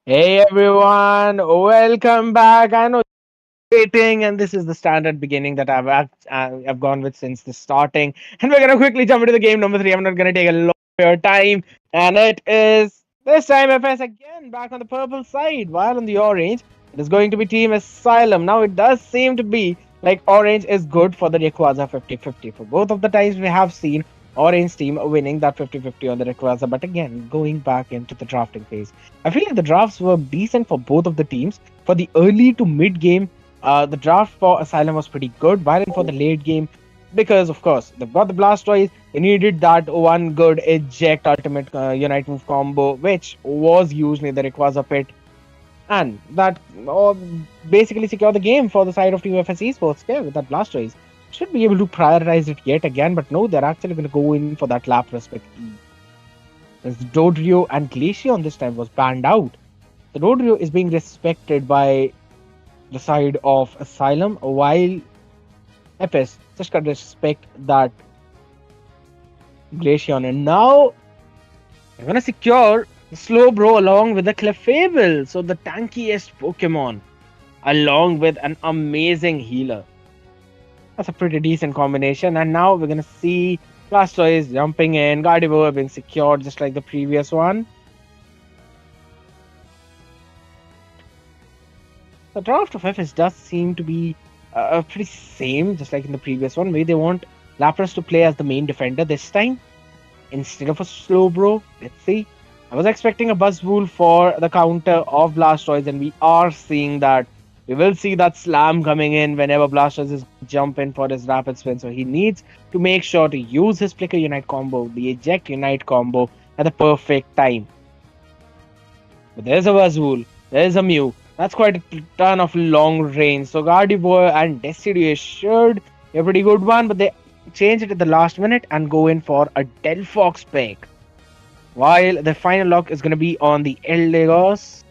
Hey everyone, welcome back. I know you're waiting, and this is the standard beginning that I've gone with since the starting. And we're gonna quickly jump into the game number three. I'm not gonna take a lot of your time, and it is this time FS again back on the purple side, while on the orange it is going to be Team Asylum. Now it does seem to be like orange is good for the Rayquaza 50-50. For both of the times we have seen orange team winning that 50-50 on the Rayquaza, but again going back into the drafting phase. I feel like the drafts were decent for both of the teams. For the early to mid game, the draft for Asylum was pretty good, while for the late game, because of course they've got the Blastoise, they needed that one good eject ultimate unite move combo, which was used near the Rayquaza pit, and that basically secured the game for the side of Team FS Esports. Yeah, with that Blastoise, should be able to prioritize it yet again, but no, they're actually going to go in for that Lapras with E. Since Dodrio and Glaceon this time was banned out, the Dodrio is being respected by the side of Asylum, while FS just got to respect that Glaceon. And now they're gonna secure the Slowbro along with the Clefable, so the tankiest Pokemon, along with an amazing healer. That's a pretty decent combination. And now we're gonna see Blastoise jumping in, Gardevoir being secured just like the previous one. The draft of FS does seem to be pretty same, just like in the previous one. Maybe they want Lapras to play as the main defender this time instead of a Slowbro. Let's see. I was expecting a Buzzwool for the counter of Blastoise, and we are seeing that. We will see that slam coming in whenever Blastoise is jumping for his rapid spin. So he needs to make sure to use his Flicker Unite combo, the Eject Unite combo, at the perfect time. But there's a Buzzwool, there's a Mew. That's quite a ton of long range. So Gardevoir and Decidueye should be a pretty good one, but they change it at the last minute and go in for a Delphox pick. While the final lock is going to be on the Eldegoss.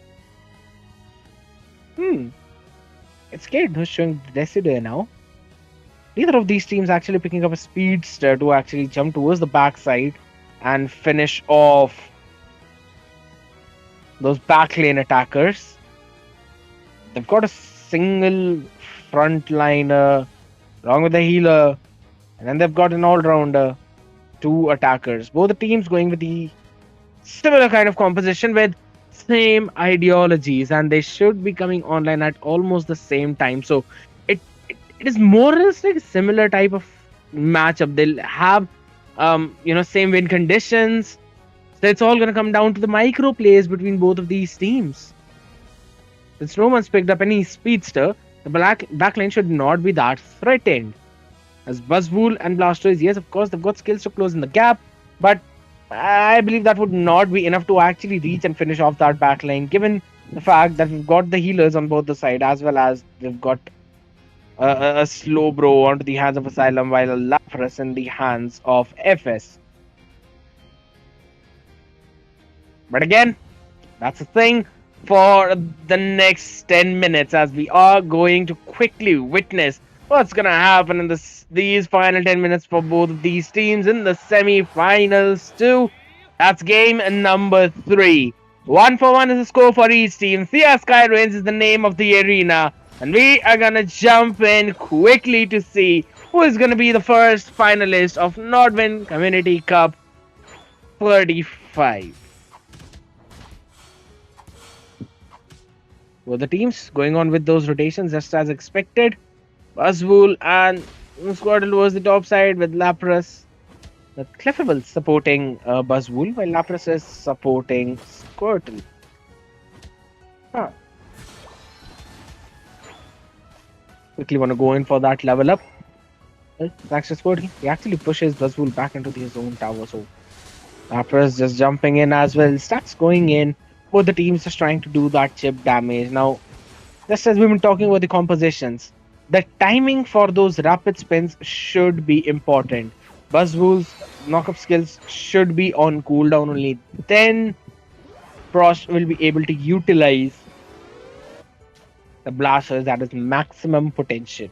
It's Kid who's showing Decidueye now. Neither of these teams actually picking up a speedster to actually jump towards the backside and finish off those backlane attackers. They've got a single frontliner along with the healer, and then they've got an all-rounder, two attackers. Both the teams going with the similar kind of composition with same ideologies, and they should be coming online at almost the same time. So it is more or less like a similar type of matchup. They'll have same win conditions. So it's all gonna come down to the micro plays between both of these teams. Since no one's picked up any speedster, the backline should not be that threatened. As Buzzwool and Blastoise, yes, of course, they've got skills to close in the gap, but I believe that would not be enough to actually reach and finish off that backline, given the fact that we've got the healers on both the side, as well as we've got a Slowbro onto the hands of Asylum, while a Lapras in the hands of FS. But again, that's the thing for the next 10 minutes, as we are going to quickly witness what's gonna happen in these final 10 minutes for both of these teams in the semi-finals too. That's game number 3. 1-for-1 is the score for each team. Thea Skyrains is the name of the arena, and we are gonna jump in quickly to see who is gonna be the first finalist of Nordwind Community Cup 35. Were the teams going on with those rotations just as expected? Buzzwool and Squirtle was the top side with Lapras. The Clefable supporting Buzzwool, while Lapras is supporting Squirtle. Huh. Quickly want to go in for that level up. Well, thanks to Squirtle, he actually pushes Buzzwool back into his own tower. So Lapras just jumping in as well, starts going in. Both the teams just trying to do that chip damage. Now, just as we've been talking about the compositions, the timing for those rapid spins should be important. Buzzwool's knockup skills should be on cooldown only. Then Frost will be able to utilize the blasters at its maximum potential.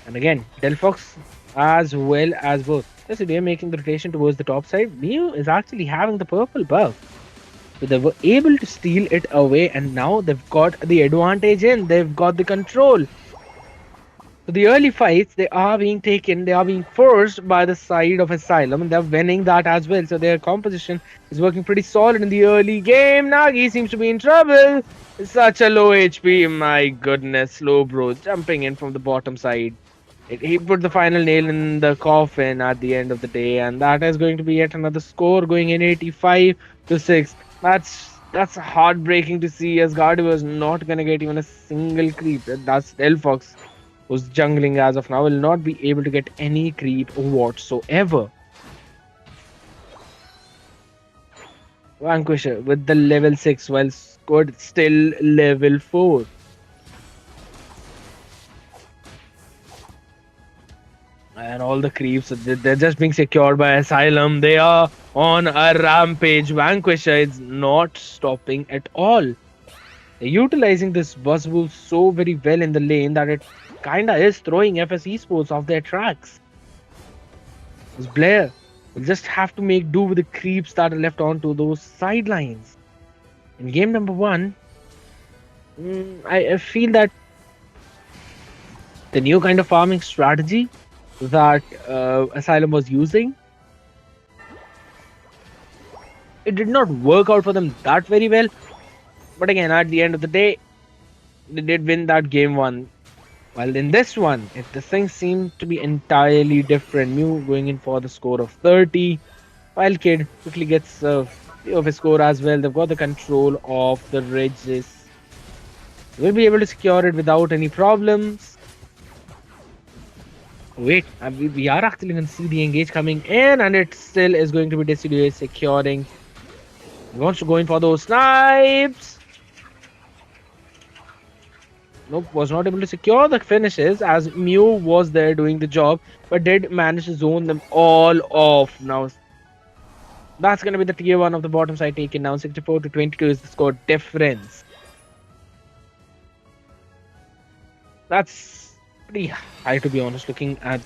And And again, Delphox as well as both. Yes, they're making the rotation towards the top side. Mew is actually having the purple buff. So they were able to steal it away, and now they've got the advantage in. They've got the control. So the early fights, they are being taken, they are being forced by the side of Asylum, and they're winning that as well. So their composition is working pretty solid in the early game. Nagi seems to be in trouble. Such a low HP, my goodness. Slow bro jumping in from the bottom side. He put the final nail in the coffin at the end of the day, and that is going to be yet another score going in 85-6. That's heartbreaking to see, as Guardi was not gonna get even a single creep. That's Delphox, who's jungling as of now, will not be able to get any creep whatsoever. Vanquisher with the level 6 while scored still level 4. And all the creeps, they're just being secured by Asylum. They are on a rampage. Vanquisher is not stopping at all. They're utilizing this buzzwolf so very well in the lane that it kinda is throwing FS Esports off their tracks. This Blair will just have to make do with the creeps that are left onto those sidelines. In game number 1, I feel that the new kind of farming strategy that Asylum was using, it did not work out for them that very well. But again, at the end of the day, they did win that game 1. While in this one, the things seem to be entirely different. Mew going in for the score of 30, while Kid quickly gets of his score as well. They've got the control of the Regis. We'll be able to secure it without any problems. Wait, we are actually going to see the engage coming in, and it still is going to be Decidueye securing. He wants to go in for those snipes. Nope, was not able to secure the finishes, as Mew was there doing the job, but did manage to zone them all off. Now, that's going to be the tier 1 of the bottom side taken down. 64-22 is the score difference. That's pretty high, to be honest, looking at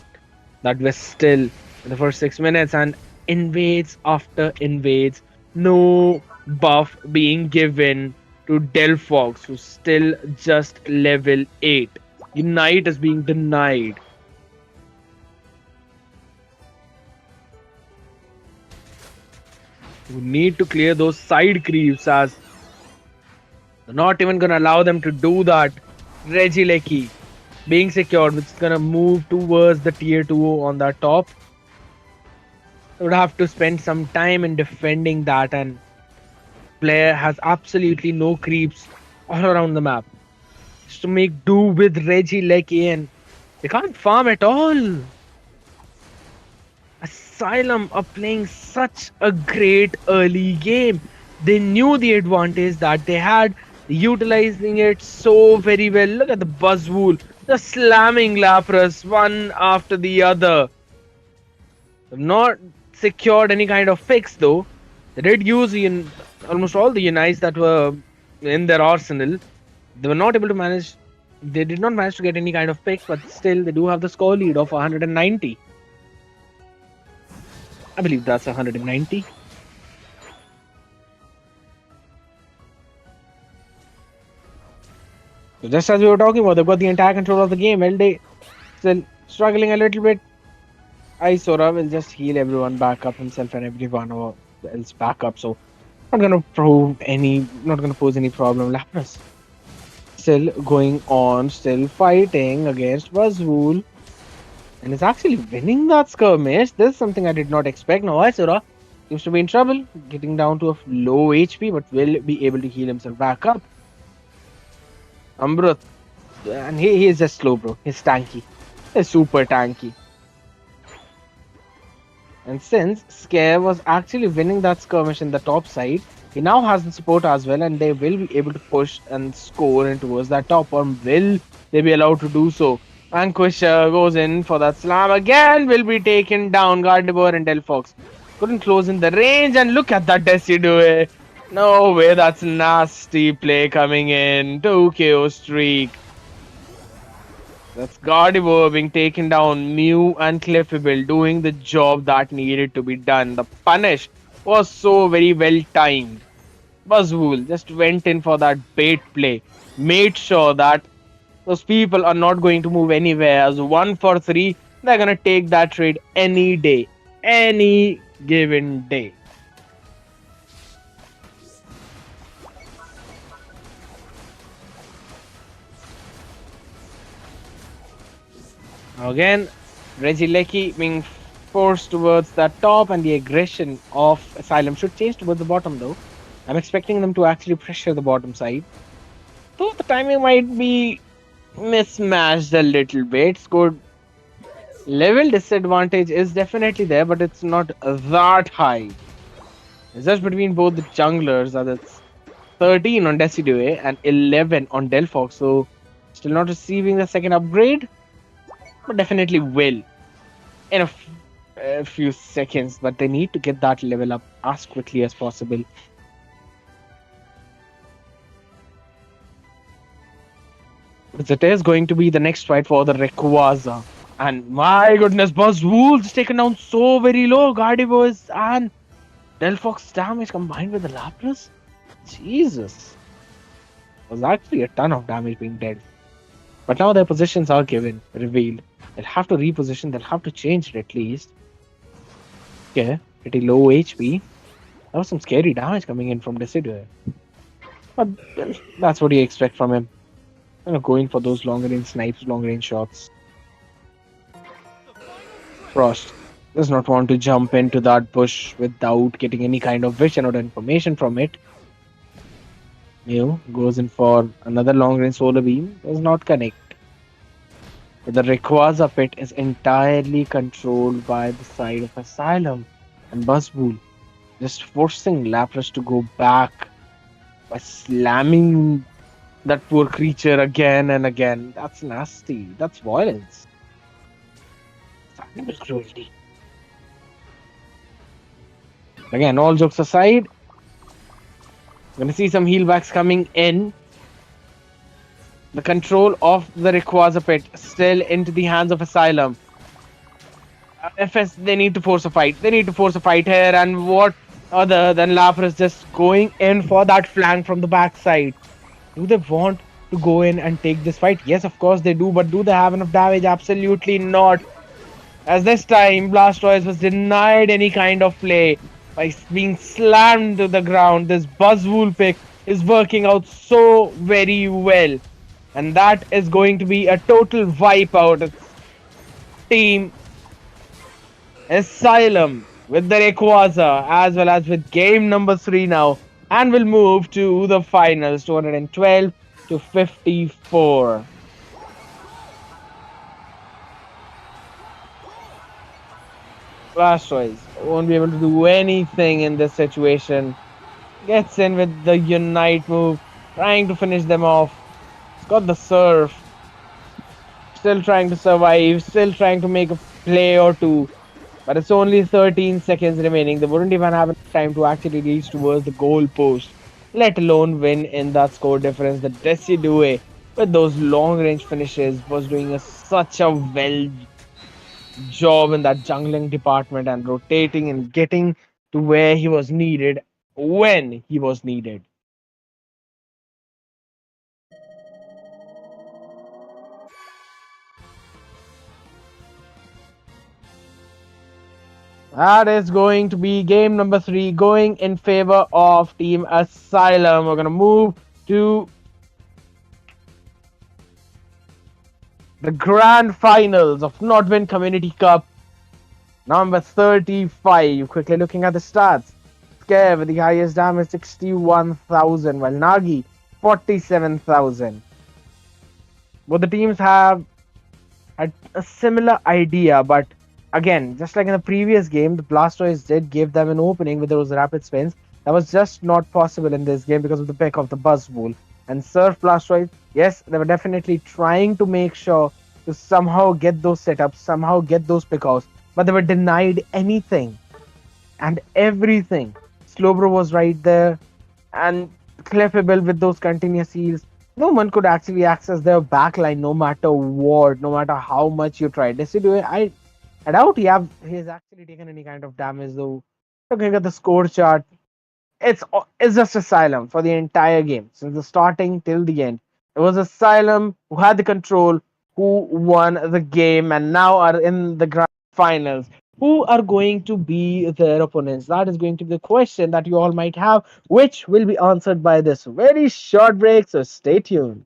that we're still in the first 6 minutes, and invades after invades. No buff being given to Delphox, who's still just level 8. Unite is being denied. You need to clear those side creeps, as they're not even gonna allow them to do that. Regieleki being secured, which is gonna move towards the tier 2 on that top. They would have to spend some time in defending that, and player has absolutely no creeps all around the map. Just to make do with Regieleki, and they can't farm at all. Asylum are playing such a great early game. They knew the advantage that they had, utilizing it so very well. Look at the Buzzwool, just slamming Lapras one after the other. They've not secured any kind of fix though. They did use almost all the unites that were in their arsenal. They were not able to manage. They did not manage to get any kind of picks, but still they do have the score lead of 190. I believe that's 190. So just as we were talking about, they've got the entire control of the game. LD still struggling a little bit. Isora will just heal everyone back up, himself and everyone else back up. So not gonna pose any problem. Lapras still going on, still fighting against Buzzwool, and is actually winning that skirmish. This is something I did not expect. Now Isora seems to be in trouble, getting down to a low HP, but will be able to heal himself back up. Amrut, and he is just slow, bro. He's tanky. He's super tanky. And since Scare was actually winning that skirmish in the top side, he now has the support as well, and they will be able to push and score in towards that top, or will they be allowed to do so? Vanquisher goes in for that slam again, will be taken down. Gardevoir and Delphox couldn't close in the range, and look at that Decidueye. No way, that's nasty play coming in. 2 KO streak. That's Gardevoir being taken down. Mew and Clefable doing the job that needed to be done. The punish was so very well timed. Buzzwool just went in for that bait play. Made sure that those people are not going to move anywhere. As 1 for 3, they're gonna take that trade any day. Any given day. Now again, Regieleki being forced towards the top, and the aggression of Asylum should change towards the bottom though. I'm expecting them to actually pressure the bottom side. Though the timing might be mismatched a little bit. Scored level disadvantage is definitely there, but it's not that high. It's just between both the junglers, that's 13 on Decidue and 11 on Delphox. So still not receiving the second upgrade, but definitely will in a few seconds. But they need to get that level up as quickly as possible. It is going to be the next fight for the Rayquaza. And my goodness, Buzzwool's taken down so very low. Gardevoir's and Delphox damage combined with the Lapras. Jesus. Was actually a ton of damage being dealt. But now their positions are revealed. They'll have to reposition, they'll have to change it at least. Okay, pretty low HP. That was some scary damage coming in from Decidue. But that's what you expect from him. Going for those long range snipes, long range shots. Frost does not want to jump into that bush without getting any kind of vision or information from it. Mew goes in for another long range solar beam, does not connect. But the Rayquaza pit is entirely controlled by the side of Asylum and Buzzwool, just forcing Lapras to go back by slamming that poor creature again and again. That's nasty. That's violence. It's animal cruelty. Again, all jokes aside, gonna see some healbacks coming in. The control of the Rayquaza pit still into the hands of Asylum. FS, they need to force a fight. They need to force a fight here, and what other than Lapras just going in for that flank from the backside. Do they want to go in and take this fight? Yes, of course they do, but do they have enough damage? Absolutely not. As this time, Blastoise was denied any kind of play by being slammed to the ground. This Buzzwool pick is working out so very well. And that is going to be a total wipeout. It's Team Asylum with the Rayquaza as well as with game number 3 now. And we'll move to the finals, 212 to 54. Blastoise won't be able to do anything in this situation. Gets in with the Unite move, trying to finish them off. He's got the Surf. Still trying to survive, still trying to make a play or two. But it's only 13 seconds remaining. They wouldn't even have enough time to actually reach towards the goal post, let alone win in that score difference. The Decidue with those long range finishes was doing such a well job in that jungling department and rotating and getting to where he was needed when he was needed. That is going to be game number 3 going in favor of Team Asylum. We're going to move to the grand finals of Nordwind Community Cup number 35. Quickly looking at the stats. Scare with the highest damage 61,000, while Nagi 47,000. Both the teams have had a similar idea, but again, just like in the previous game, the Blastoise did give them an opening with those rapid spins. That was just not possible in this game because of the pick of the Buzzwool. And Surf Blastoise, yes, they were definitely trying to make sure to somehow get those setups, somehow get those pickoffs, but they were denied anything and everything. Slowbro was right there, and Clefable with those continuous heals. no one could actually access their backline no matter what, no matter how much you tried. I doubt he has actually taken any kind of damage though. Looking at the score chart, it's just Asylum for the entire game, since the starting till the end. It was Asylum who had the control, who won the game, and now are in the grand finals. Who are going to be their opponents? That is going to be the question that you all might have, which will be answered by this very short break. So stay tuned.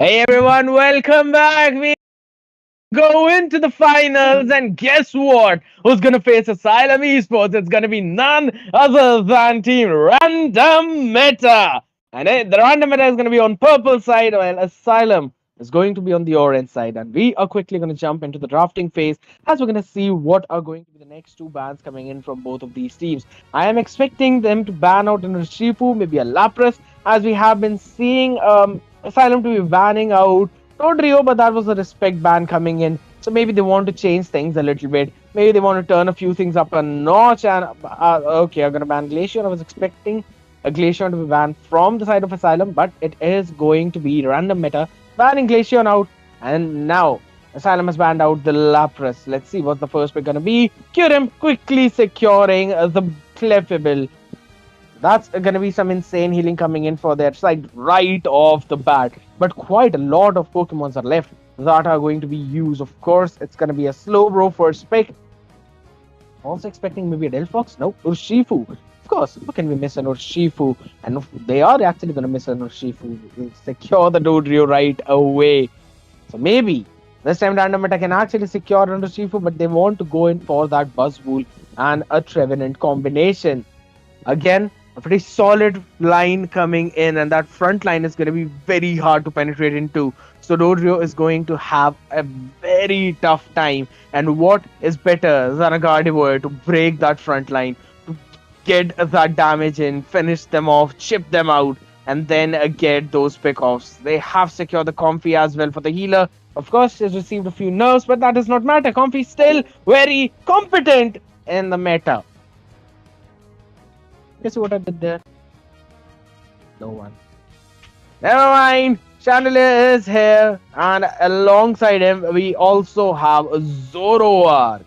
Hey everyone, welcome back. We go into the finals, and guess what? Who's gonna face Asylum Esports? It's gonna be none other than Team Random Meta. And the Random Meta is gonna be on purple side, while Asylum is going to be on the orange side. And we are quickly gonna jump into the drafting phase as we're gonna see what are going to be the next two bans coming in from both of these teams. I am expecting them to ban out an Urshifu, maybe a Lapras, as we have been seeing Asylum to be banning out Rodrigo, but that was a respect ban coming in. So maybe they want to change things a little bit. Maybe they want to turn a few things up a notch. And okay, I'm gonna ban Glaceon. I was expecting a Glaceon to be banned from the side of Asylum, but it is going to be Random Meta banning Glaceon out. And now Asylum has banned out the Lapras. Let's see what the first pick gonna be. Kyurem quickly securing the Clefable. That's going to be some insane healing coming in for their side right off the bat. But quite a lot of Pokemons are left that are going to be used. Of course, it's going to be a Slowbro first pick. Also expecting maybe a Delphox. No, Urshifu. Of course, how can we miss an Urshifu? And they are actually going to miss an Urshifu. We'll secure the Dodrio right away. So maybe this time Random Meta can actually secure an Urshifu, but they want to go in for that Buzzwool and a Trevenant combination. Again, a pretty solid line coming in, and that front line is going to be very hard to penetrate into. So Dodrio is going to have a very tough time. And what is better than a Gardevoir to break that front line, to get that damage in, finish them off, chip them out, and then get those pickoffs. They have secured the Comfy as well for the healer. Of course, he's received a few nerfs, but that does not matter. Comfy still very competent in the meta. Guess what I did there? No one. Never mind. Chandelier is here, and alongside him, we also have Zoroark.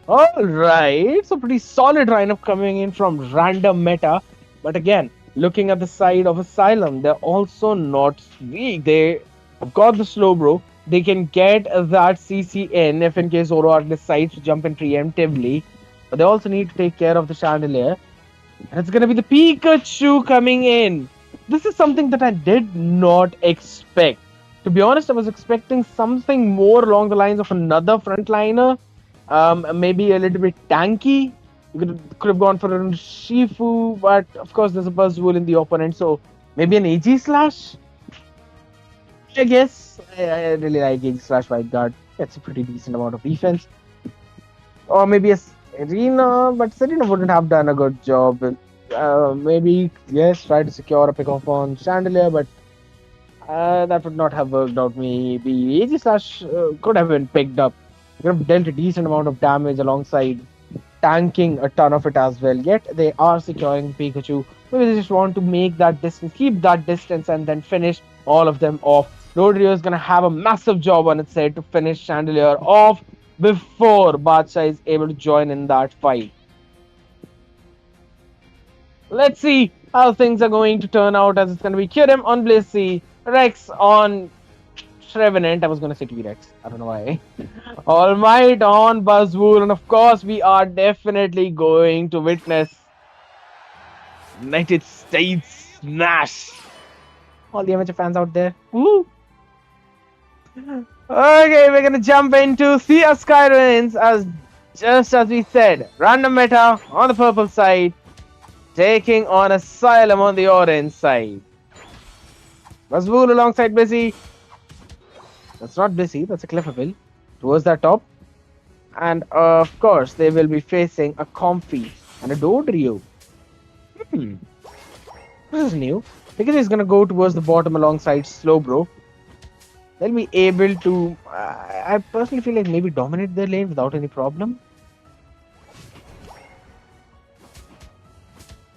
Alright, so pretty solid lineup coming in from Random Meta. But again, looking at the side of Asylum, they're also not weak. They have got the Slowbro. They can get that CCN if in case Zoroark decides to jump in preemptively. But they also need to take care of the Chandelier. And it's gonna be the Pikachu coming in. This is something that I did not expect. To be honest, I was expecting something more along the lines of another frontliner. Maybe a little bit tanky. You could have gone for a Shifu, but of course there's a Buzzwool in the opponent, so maybe an AG Slash? I guess. I really like AG Slash White Guard. It's a pretty decent amount of defense. Or maybe a Serena, but Serena wouldn't have done a good job. Maybe, yes, try to secure a pickoff on Chandelier, but that would not have worked out. Maybe AG Slash could have been picked up. Could have dealt a decent amount of damage alongside tanking a ton of it as well. Yet they are securing Pikachu. Maybe they just want to make that distance, keep that distance, and then finish all of them off. Rodrio is going to have a massive job on its head to finish Chandelier off before Badshah is able to join in that fight. Let's see how things are going to turn out, as it's going to be Kyurem on Blissey, Rex on Trevenant. I was going to say T-Rex. I don't know why. All Might on Buzzwool. And of course, we are definitely going to witness United States smash. All the amateur fans out there. Woo! Okay, we're gonna jump into Thea Skyrins, as just as we said. Random Meta on the purple side, taking on Asylum on the orange side. Buzzwool alongside Busy. That's not Busy, that's a Clefable. Towards the top. And of course, they will be facing a Comfy and a Dodrio. This is new. Because he's gonna go towards the bottom alongside Slowbro. They'll be able to, I personally feel like maybe dominate their lane without any problem.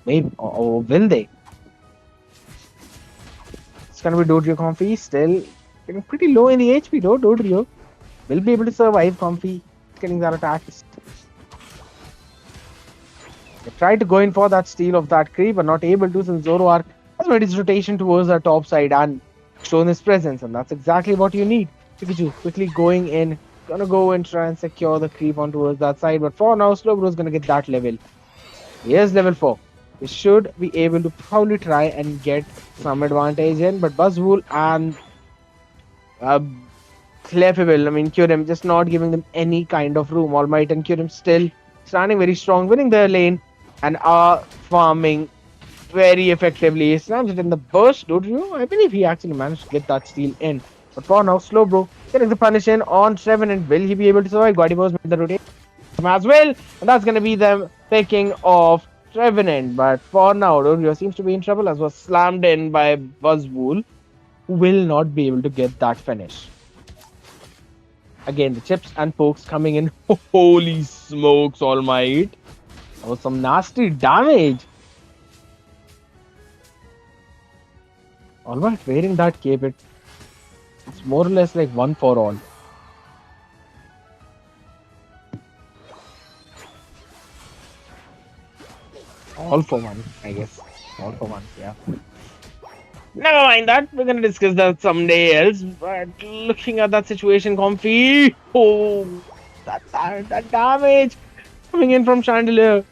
Maybe, or will they? It's gonna be Dodrio Comfy, still getting pretty low in the HP though. Dodrio will be able to survive. Comfy getting that attack. They tried to go in for that steal of that creep, but not able to, since Zoroark has made his rotation towards the top side and shown his presence, and that's exactly what you need. Pikachu quickly going in, gonna go and try and secure the creep on towards that side, but for now Slowbro is gonna get that level. He is level 4. He should be able to probably try and get some advantage in, but Buzzwool and Uh, Clefable, I mean, Kyurem just not giving them any kind of room. All Might and Kyurem still standing very strong, winning their lane, and are farming very effectively. He slams it in the burst, don't you? I believe he actually managed to get that steal in. But for now, Slowbro getting the punish in on Trevin, and will he be able to survive? Guardibo's made the rotation as well, and that's going to be them picking off Trevenant. But for now, Dorio seems to be in trouble as was slammed in by Buzzwool, who will not be able to get that finish. Again, the chips and pokes coming in. Holy smokes, All Might. That was some nasty damage. All Might wearing that cape, it's more or less like one for all. All for one, I guess. All for one, yeah. Never mind that. We're gonna discuss that someday else. But looking at that situation, Comfy. Oh, that damage coming in from Chandelier.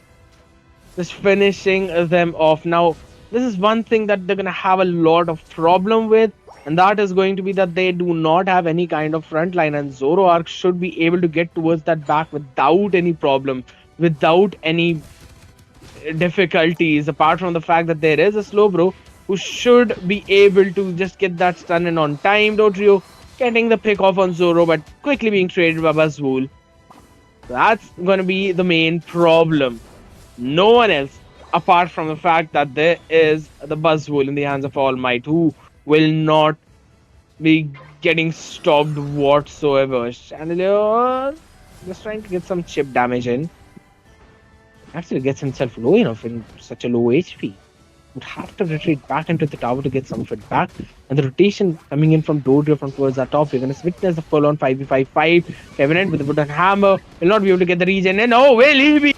Just finishing them off. Now, this is one thing that they're gonna have a lot of problem with, and that is going to be that they do not have any kind of front line, and Zoroark should be able to get towards that back without any problem, without any difficulties, apart from the fact that there is a Slowbro who should be able to just get that stun in on time. Dodrio getting the pick off on Zoro, but quickly being traded by Buzzwool. That's going to be the main problem. No one else, apart from the fact that there is the Buzzwool in the hands of All Might, who will not be getting stopped whatsoever. Chandelier just trying to get some chip damage in. Actually gets himself low enough in such a low HP. Would have to retreat back into the tower to get some of it back. And the rotation coming in from Dodrio from towards the top. We're going to witness the full on 5v5. Revenant with the wooden hammer will not be able to get the regen. And oh, will he be?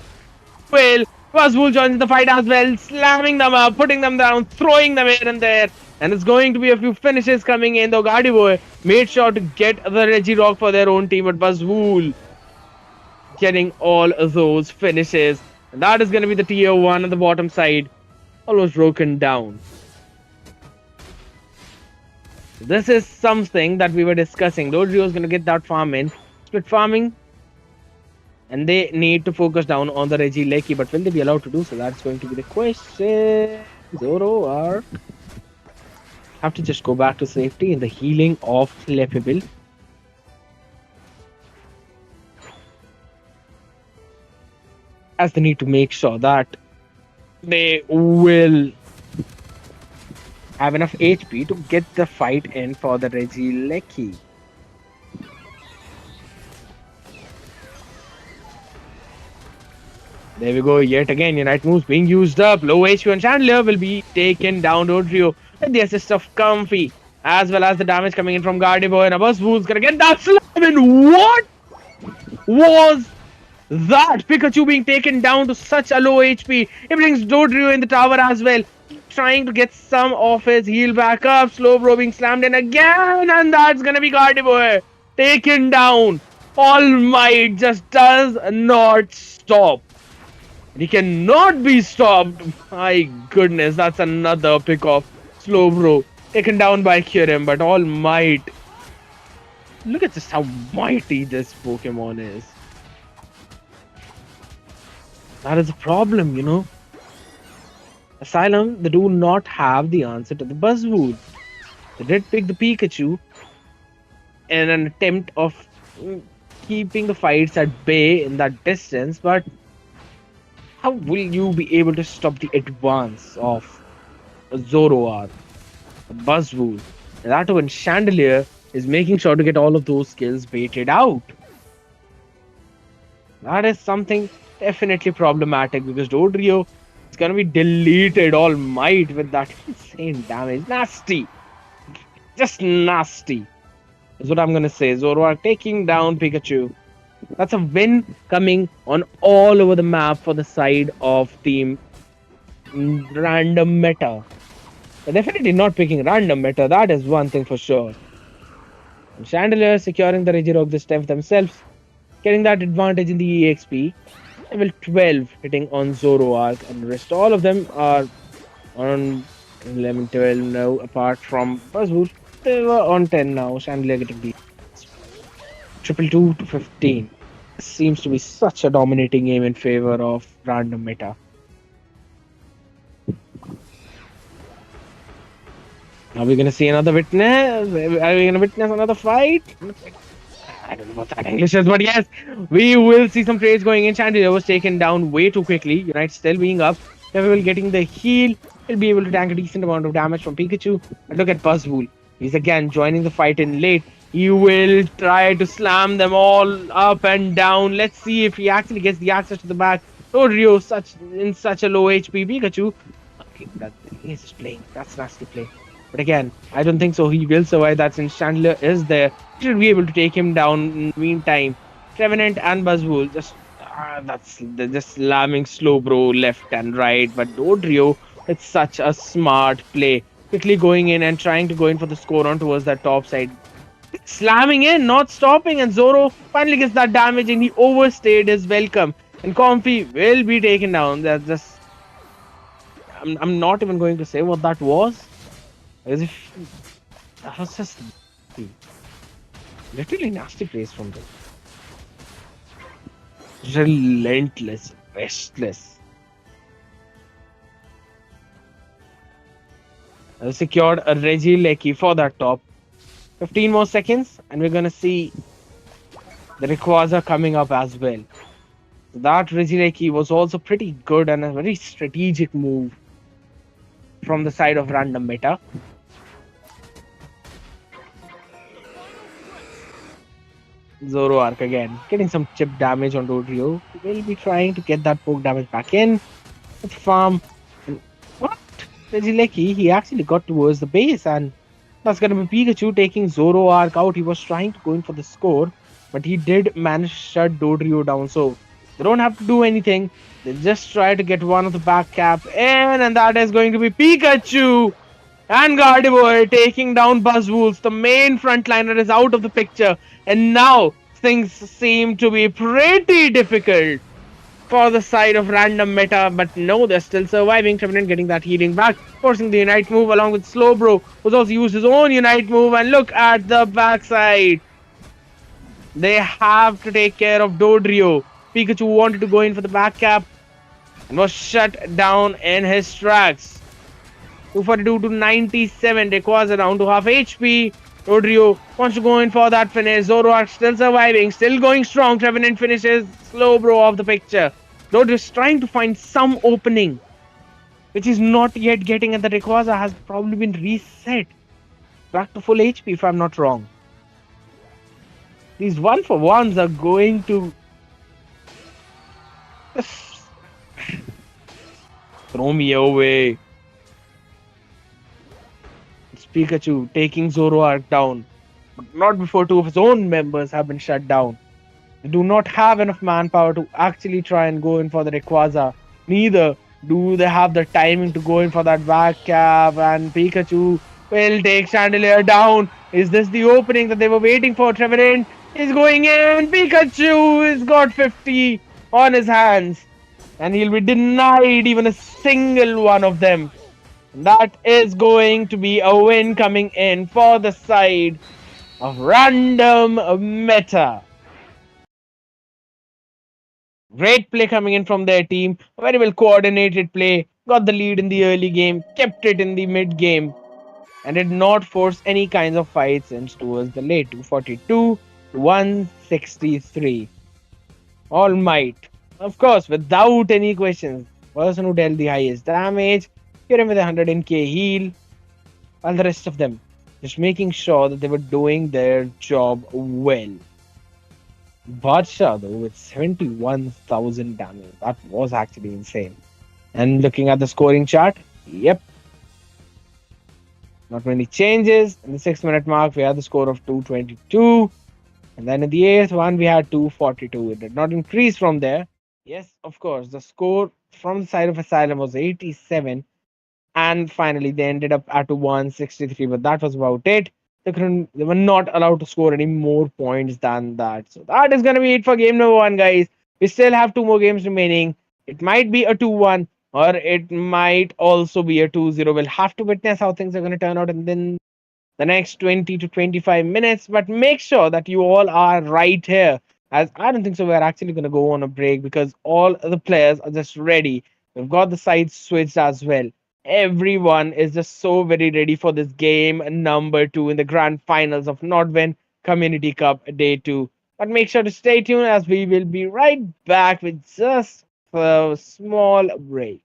Will. Buzzwool joins the fight as well, slamming them up, putting them down, throwing them here and there. And it's going to be a few finishes coming in, though Gardevoir made sure to get the Regirock for their own team, but Buzzwool getting all of those finishes. And that is going to be the tier 1 on the bottom side. Almost broken down. This is something that we were discussing. Dodrio is going to get that farm in. Split farming. And they need to focus down on the Regieleki. But will they be allowed to do so? That's going to be the question. Zoroark have to just go back to safety in the healing of Clefable. As they need to make sure that they will have enough HP to get the fight in for the Regieleki. There we go, yet again, Unite moves being used up. Low HP on Chandelier will be taken down. Dodrio with the assist of Comfy, as well as the damage coming in from Gardevoir. And Buzzwool's gonna get that slam in. What was that? Pikachu being taken down to such a low HP. It brings Dodrio in the tower as well, trying to get some of his heal back up. Slowbro being slammed in again, and that's gonna be Gardevoir taken down. All Might just does not stop. He cannot be stopped. My goodness, that's another pick off. Slowbro taken down by Kyurem, but All Might. Look at just how mighty this Pokemon is. That is a problem, you know. Asylum, they do not have the answer to the Buzzwool. They did pick the Pikachu in an attempt of keeping the fights at bay in that distance, but how will you be able to stop the advance of Zoroark, Buzzwool? And that when Chandelier is making sure to get all of those skills baited out. That is something definitely problematic because Dodrio is going to be deleted All Might with that insane damage. Nasty. Just nasty. Is what I'm going to say. Zoroark taking down Pikachu. That's a win coming on all over the map for the side of team RandomMeta. They're definitely not picking RandomMeta. That is one thing for sure. And Chandelier securing the Regirock this time themselves. Getting that advantage in the EXP. Level 12 hitting on Zoroark, and the rest all of them are on 11, 12 now, apart from Buzzwool, They were on 10 now. Chandelier getting the triple two to 15. This seems to be such a dominating game in favor of random meta. Are we gonna see another witness? Are we gonna witness another fight? I don't know what that English is, but yes, we will see some trades going in. Chandelier was taken down way too quickly. United still being up. Devil getting the heal. He'll be able to tank a decent amount of damage from Pikachu. But look at Buzzwool. He's again joining the fight in late. He will try to slam them all up and down. Let's see if he actually gets the access to the back. Rodrio in such a low HP. Pikachu. Okay, he's just playing. That's nasty play. But again, I don't think so. He will survive that since Chandler is there. Should be able to take him down in the meantime. Trevenant and Buzzwool they're just slamming slow bro left and right. But Dodrio, it's such a smart play. Quickly going in and trying to go in for the score on towards that top side. Slamming in, not stopping, and Zoro finally gets that damage and he overstayed his welcome. And Comfy will be taken down. That's just I'm not even going to say what that was. As if that was just literally nasty plays from them. Relentless, restless. I've secured a Regieleki for that top. 15 more seconds, and we're gonna see the Rayquaza coming up as well. So that Regieleki was also pretty good and a very strategic move from the side of random meta. Zoroark again, getting some chip damage on Dodrio. We'll be trying to get that poke damage back in. With farm. And what? Regieleki, he actually got towards the base, and that's gonna be Pikachu taking Zoroark out. He was trying to go in for the score, but he did manage to shut Dodrio down. So they don't have to do anything. They just try to get one of the back cap in, and that is going to be Pikachu. And Gardevoir taking down Buzzwools. The main frontliner is out of the picture. And now things seem to be pretty difficult for the side of random meta. But no, they're still surviving. Trevenant getting that healing back. Forcing the Unite move along with Slowbro, who's also used his own Unite move. And look at the backside. They have to take care of Dodrio. Pikachu wanted to go in for the back cap and was shut down in his tracks. 242 to 97. Rayquaza down to half HP. Rodrio wants to go in for that finish. Zoroark still surviving, still going strong. Trevenant finishes Slowbro off the picture. Rodrio is trying to find some opening, which is not yet getting, and the Rayquaza has probably been reset back to full HP if I'm not wrong. These 1-for-1s are going to throw me away. Pikachu taking Zoroark down, but not before two of his own members have been shut down. They do not have enough manpower to actually try and go in for the Rayquaza. Neither do they have the timing to go in for that back cap, and Pikachu will take Chandelier down. Is this the opening that they were waiting for? Trevenant is going in. Pikachu has got 50 on his hands, and he'll be denied even a single one of them. That is going to be a win coming in for the side of Random Meta. Great play coming in from their team. Very well coordinated play. Got the lead in the early game. Kept it in the mid game. And did not force any kinds of fights in towards the late. 242 to 163. All Might. Of course, without any questions. Person who dealt the highest damage. Hit him with a 100k heal, while the rest of them just making sure that they were doing their job well. Badsha though with 71,000 damage, that was actually insane. And looking at the scoring chart, yep, not many changes. In the 6-minute mark, we had the score of 222, and then in the 8th one, we had 242. It did not increase from there. Yes, of course, the score from the side of Asylum was 87. And finally, they ended up at 163, but that was about it. They were not allowed to score any more points than that. So that is going to be it for game number 1, guys. We still have 2 more games remaining. It might be a 2-1, or it might also be a 2-0. We'll have to witness how things are going to turn out, and then the next 20 to 25 minutes. But make sure that you all are right here, as I don't think so. We're actually going to go on a break because all the players are just ready. We've got the sides switched as well. Everyone is just so very ready for this game number 2 in the grand finals of Nordven Community Cup Day 2. But make sure to stay tuned as we will be right back with just a small break.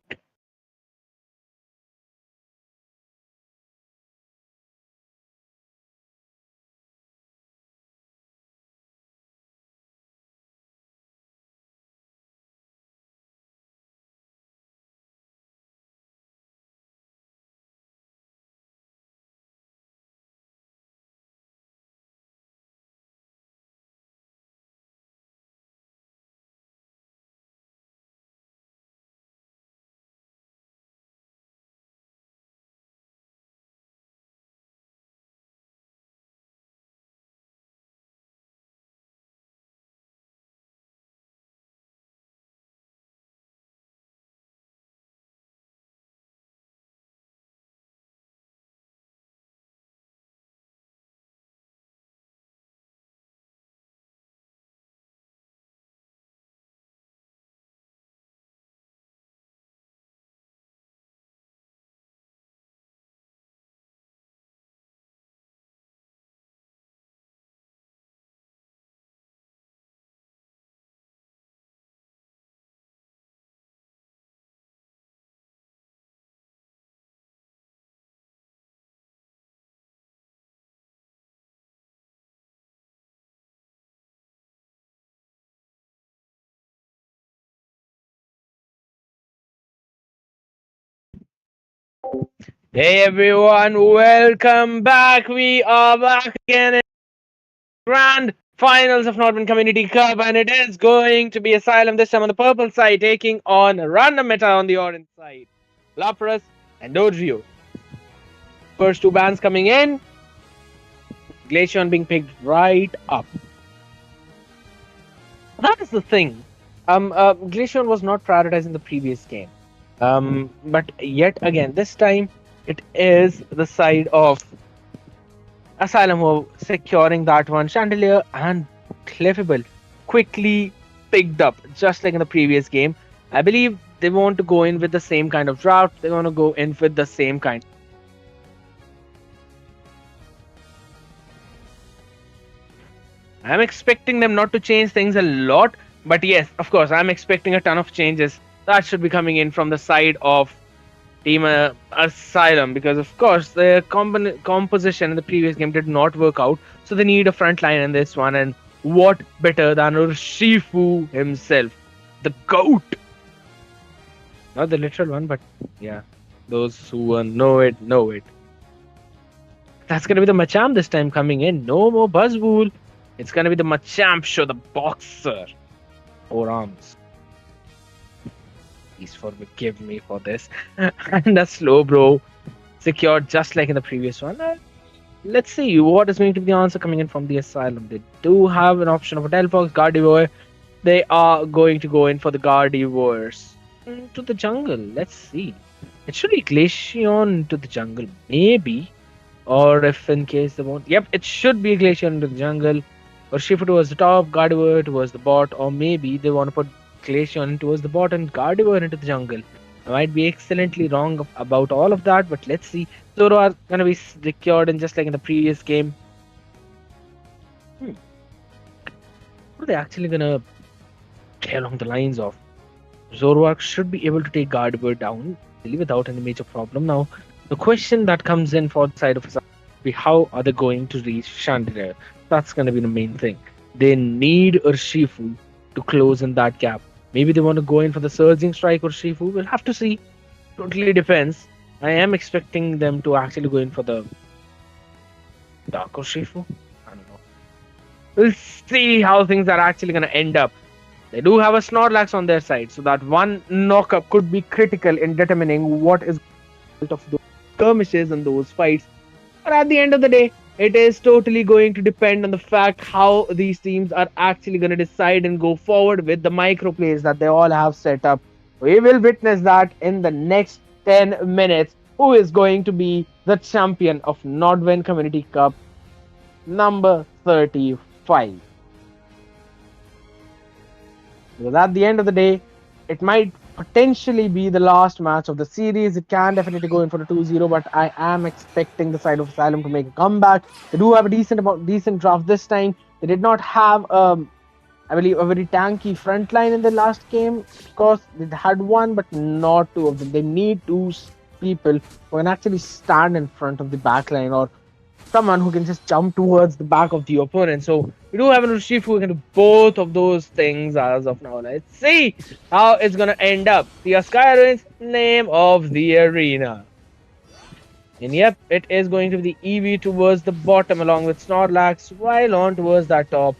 Hey everyone, welcome back. We are back again in grand finals of Northern Community Cup, and it is going to be Asylum this time on the purple side, taking on RandomMeta on the orange side. Lapras and Dodrio. First two bans coming in. Glaceon being picked right up. That is the thing. Glaceon was not prioritized in the previous game. But yet again, this time it is the side of Asylum who are securing that one. Chandelier and Clefable quickly picked up, just like in the previous game. I believe they want to go in with the same kind of draft. They want to go in with the same kind. I'm expecting them not to change things a lot, but yes, of course, I'm expecting a ton of changes that should be coming in from the side of Team Asylum, because of course the composition in the previous game did not work out, so they need a front line in this one, and what better than Urshifu himself, the GOAT. Not the literal one, but yeah, those who know it know it. That's gonna be the Machamp this time coming in. No more Buzzwool. It's gonna be the Machamp show, the boxer. 4 arms. Please forgive me for this. And a slow bro secured just like in the previous one. Let's see what is going to be the answer coming in from the Asylum. They do have an option of a Delphox, Gardevoir. They are going to go in for the Gardevoirs. To the jungle. Let's see. It should be Glaceon to the jungle, maybe. Or if in case they won't. Yep, it should be Glaceon to the jungle. Or Shifu towards the top, Gardevoir towards the bot, or maybe they want to put Glaceon towards the bot and Gardevoir into the jungle. I might be excellently wrong about all of that, but let's see. Zoro are going to be secured in just like in the previous game. What are they actually going to play along the lines of? Zoroark should be able to take Gardevoir down without any major problem. Now, the question that comes in for the side of us be how are they going to reach Chandelier? That's going to be the main thing. They need Urshifu to close in that gap. Maybe they want to go in for the Surging Strike Urshifu. We'll have to see. Totally depends. I am expecting them to actually go in for the Dark Urshifu. I don't know. We'll see how things are actually going to end up. They do have a Snorlax on their side, so that one knockup could be critical in determining what is of those skirmishes and those fights. But at the end of the day, it is totally going to depend on the fact how these teams are actually going to decide and go forward with the micro plays that they all have set up. We will witness that in the next 10 minutes. Who is going to be the champion of Nordwen Community Cup number 35. Because at the end of the day, it might potentially be the last match of the series. It can definitely go in for a 2-0, but I am expecting the side of Asylum to make a comeback. They do have a decent draft this time. They did not have I believe a very tanky front line in the last game. Of course, they had one, but not two of them. They need two people who can actually stand in front of the back line, or someone who can just jump towards the back of the opponent. So we do have an Urshifu who can do both of those things as of now. Let's see how it's gonna end up. The Skyrim's name of the arena. And yep, it is going to be the EV towards the bottom along with Snorlax, while on towards that top.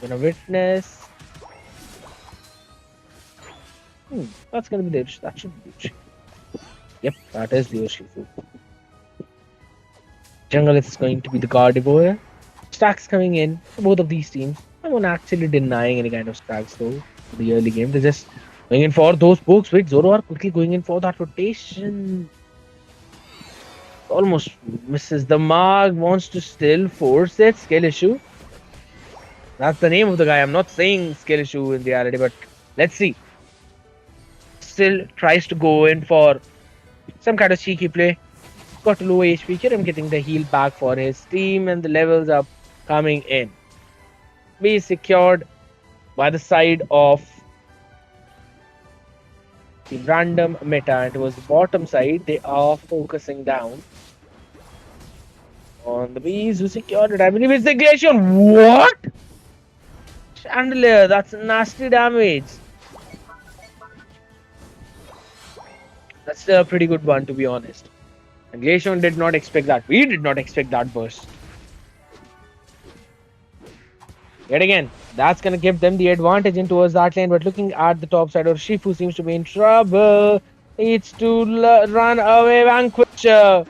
Gonna witness. That's gonna be the Urshifu. That should be the Urshifu. Yep, that is the Urshifu. Jungle is going to be the Gardevoir. Stacks coming in for both of these teams. I'm not actually denying any kind of stacks though for the early game. They're just going in for those pokes. Wait, Zoroark quickly going in for that rotation. Almost misses the mark. Wants to still force it. Skill issue. That's the name of the guy. I'm not saying skill issue in reality, but let's see. Still tries to go in for some kind of cheeky play. Got low HP here. I'm getting the heal back for his team, and the levels are coming in. Be secured by the side of the random meta, and towards the bottom side, they are focusing down on the bees who secured it. I believe it's the Glacian. What? Chandelier, that's nasty damage. That's still a pretty good one, to be honest. And Glacian did not expect that. We did not expect that burst. Yet again, that's going to give them the advantage in towards that lane. But looking at the top side, Urshifu seems to be in trouble. Needs to run away, Vanquisher.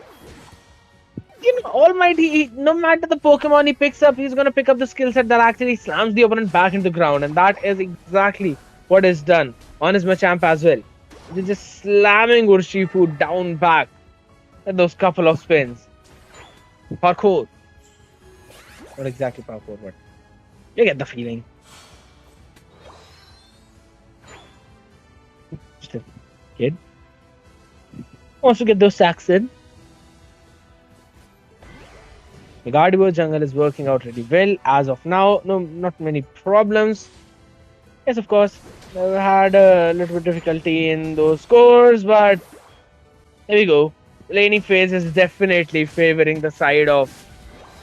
You know, Almighty, no matter the Pokemon he picks up, he's going to pick up the skill set that actually slams the opponent back into the ground. And that is exactly what is done on his Machamp as well. They're just slamming Urshifu down back. And those couple of spins. Parkour. Not exactly parkour, but you get the feeling. Just a kid. Wants to get those sacks in. The Gardevoir jungle is working out really well as of now. No, not many problems. Yes, of course, they had a little bit of difficulty in those scores, but there we go. Laning phase is definitely favoring the side of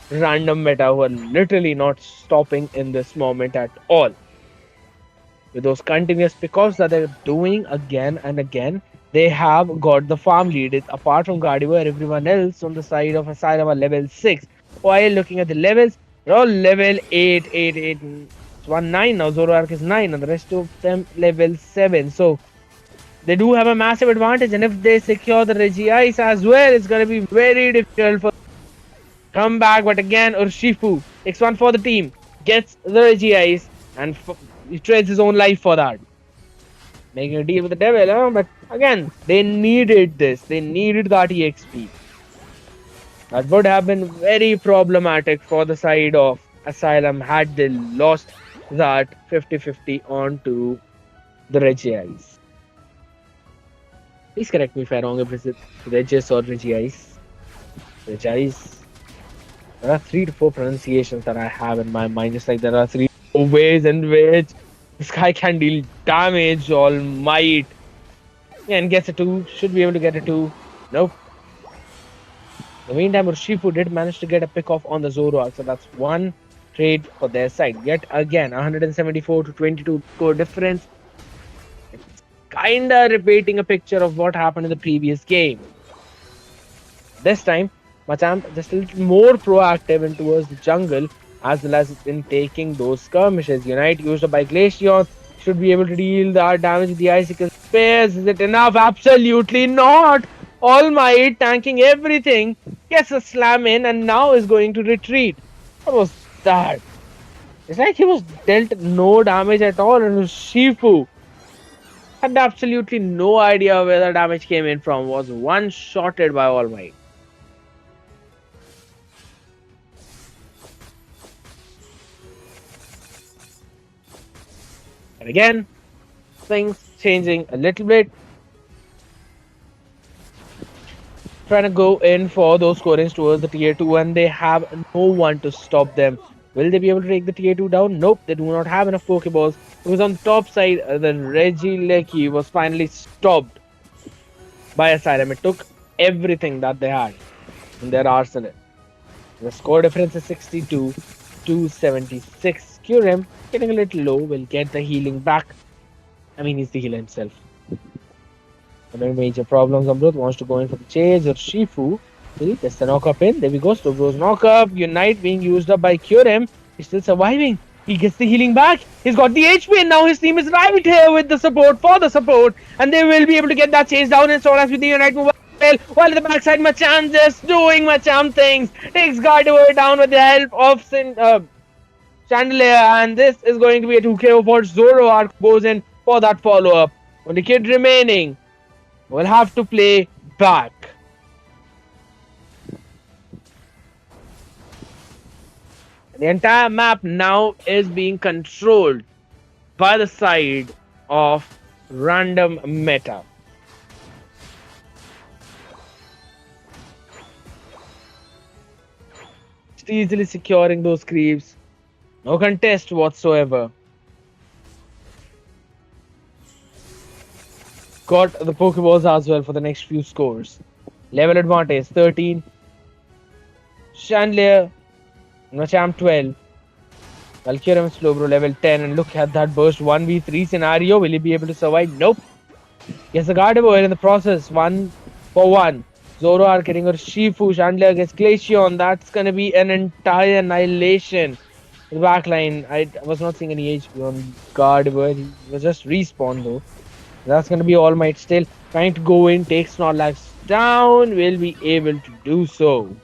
RandomMeta, who are literally not stopping in this moment at all. With those continuous pickoffs that they're doing again and again, they have got the farm lead. It's apart from Gardevoir, everyone else on the side of Asylum are level 6. While looking at the levels, they're all level 8, 8, 8. It's 1, 9 now. Zoroark is 9, and the rest of them level 7. So they do have a massive advantage, and if they secure the Regice as well, it's going to be very difficult for come back. But again, Urshifu takes one for the team, gets the Regice, and he trades his own life for that. Making a deal with the devil, huh? But again, they needed this. They needed that EXP. That would have been very problematic for the side of Asylum had they lost that 50-50 onto the Regice. Please correct me if I'm wrong, if it's Regis or Regice. Regice. There are 3 to 4 pronunciations that I have in my mind. Just like there are 3 ways in which this guy can deal damage, all might. Yeah, and gets a 2. Should be able to get a 2. Nope. In the meantime, Urshifu did manage to get a pick off on the Zoroark. So that's one trade for their side. Yet again, 174 to 22 score difference. It's kinda repeating a picture of what happened in the previous game. This time, Machamp just a little more proactive in towards the jungle, as well as in taking those skirmishes. Unite used up by Glaceon should be able to deal that damage with the Icicle Spears. Is it enough? Absolutely not! All Might tanking everything, gets a slam in, and now is going to retreat. What was that? It's like he was dealt no damage at all, and Shifu Had absolutely no idea where the damage came in from. Was one-shotted by All Might. And again, things changing a little bit. Trying to go in for those scorings towards the tier 2 and they have no one to stop them. Will they be able to take the tier 2 down? Nope, they do not have enough Pokeballs. Because on the top side, the Regieleki was finally stopped by Asylum. It took everything that they had in their arsenal. The score difference is 62 to 76. Kyurem, getting a little low, will get the healing back. I mean, he's the healer himself. No major problems. Amrut wants to go in for the chase or Shifu. Will gets the knock up in. There we go. Slowbro's knock up. Unite being used up by Kyurem. He's still surviving. He gets the healing back. He's got the HP and now his team is right here with the support for the support. And they will be able to get that chase down and Soras with the Unite move. While at the backside, Machamp just doing Machamp things. Takes Gardevoir down with the help of Chandelier. And this is going to be a 2KO for Zoroark. Goes in for that follow-up. Only kid remaining will have to play back. The entire map now is being controlled by the side of RandomMeta. Just easily securing those creeps. No contest whatsoever. Got the Pokeballs as well for the next few scores. Level advantage 13. Chandelier, Machamp 12. Valkyrie and Slowbro level 10. And look at that burst 1v3 scenario. Will he be able to survive? Nope. Gets the Gardevoir in the process. 1 for 1. Zoroark getting a Shifu. Chandelier gets Glaceon. That's going to be an entire annihilation. The backline, I was not seeing any HP on Gardevoir. He was just respawn though. That's going to be All Might still trying to go in, take Snorlax down, will be able to do so.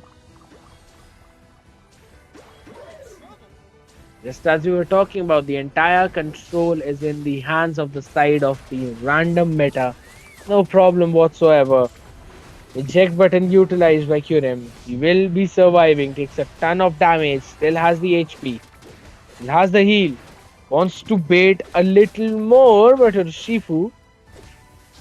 Just as we were talking about, the entire control is in the hands of the side of the RandomMeta. No problem whatsoever. Eject button utilized by Kyurem. He will be surviving, takes a ton of damage, still has the HP, still has the heal. Wants to bait a little more, but Shifu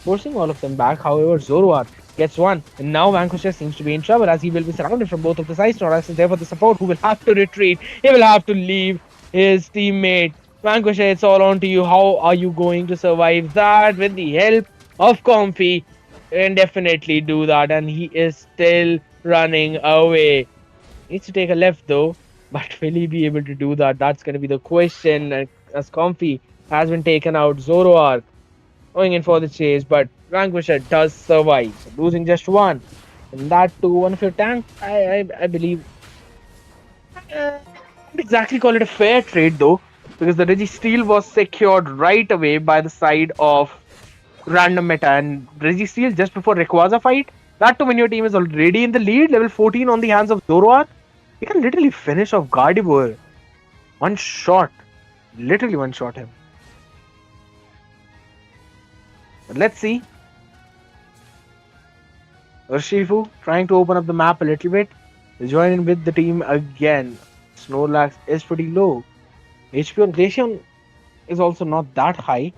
forcing all of them back. However, Zoroark gets one. And now Vanquisher seems to be in trouble as he will be surrounded from both of the sides. Snorlax is there for the support who will have to retreat. He will have to leave his teammate. Vanquisher, it's all on to you. How are you going to survive that? With the help of Comfy, can definitely do that. And he is still running away. Needs to take a left though. But will he be able to do that? That's going to be the question. As Comfy has been taken out. Zoroark going in for the chase, but Vanquisher does survive, so losing just one. And that to one of your tank, I believe. I wouldn't exactly call it a fair trade though, because the Registeel was secured right away by the side of RandomMeta, and Registeel just before Rayquaza fight. That too when your team is already in the lead, level 14 on the hands of Zoroark, you can literally finish off Gardevoir. One shot, literally one shot him. But let's see. Urshifu trying to open up the map a little bit. Joining with the team again. Snorlax is pretty low. HP on Glaceon is also not that high.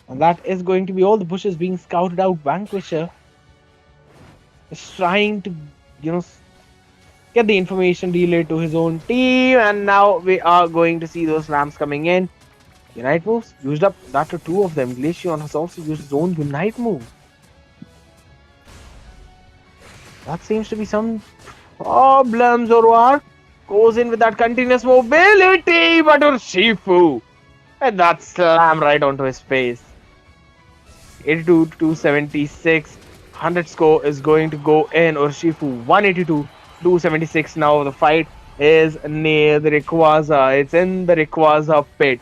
And that is going to be all the bushes being scouted out. Vanquisher is trying to, get the information relayed to his own team. And now we are going to see those lamps coming in. Unite moves used up that to two of them. Glaceon has also used his own Unite move. That seems to be some problem. Zoroark goes in with that continuous mobility, but Urshifu, and that slam right onto his face. 82 to 76. 100 score is going to go in. Urshifu 182 to 76. Now the fight is near the Rayquaza. It's in the Rayquaza pit.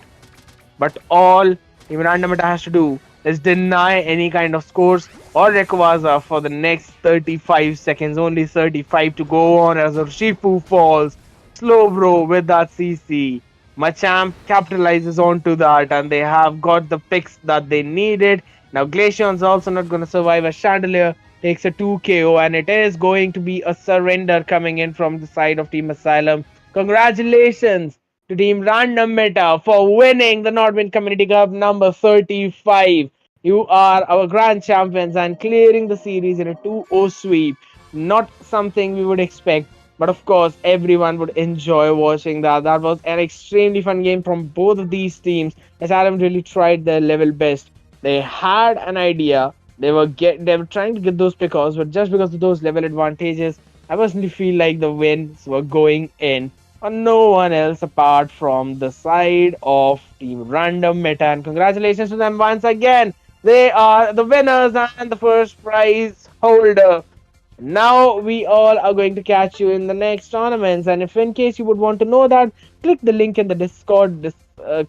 But all even RandomMeta has to do is deny any kind of scores or Rayquaza for the next 35 seconds. Only 35 to go on as Urshifu falls. Slowbro with that CC. Machamp capitalizes onto that and they have got the picks that they needed. Now, Glaceon's also not going to survive as Chandelier takes a 2 KO, and it is going to be a surrender coming in from the side of Team Asylum. Congratulations to Team Random Meta for winning the Nordwind Community Cup number 35. You are our grand champions and clearing the series in a 2-0 sweep. Not something we would expect, but of course, everyone would enjoy watching that. That was an extremely fun game from both of these teams, as Adam really tried their level best. They had an idea. They were trying to get those pickoffs, but just because of those level advantages, I personally feel like the wins were going in on no one else apart from the side of Team Random Meta. And congratulations to them once again. They are the winners and the first prize holder. Now we all are going to catch you in the next tournaments, and if in case you would want to know that, click the link in the Discord.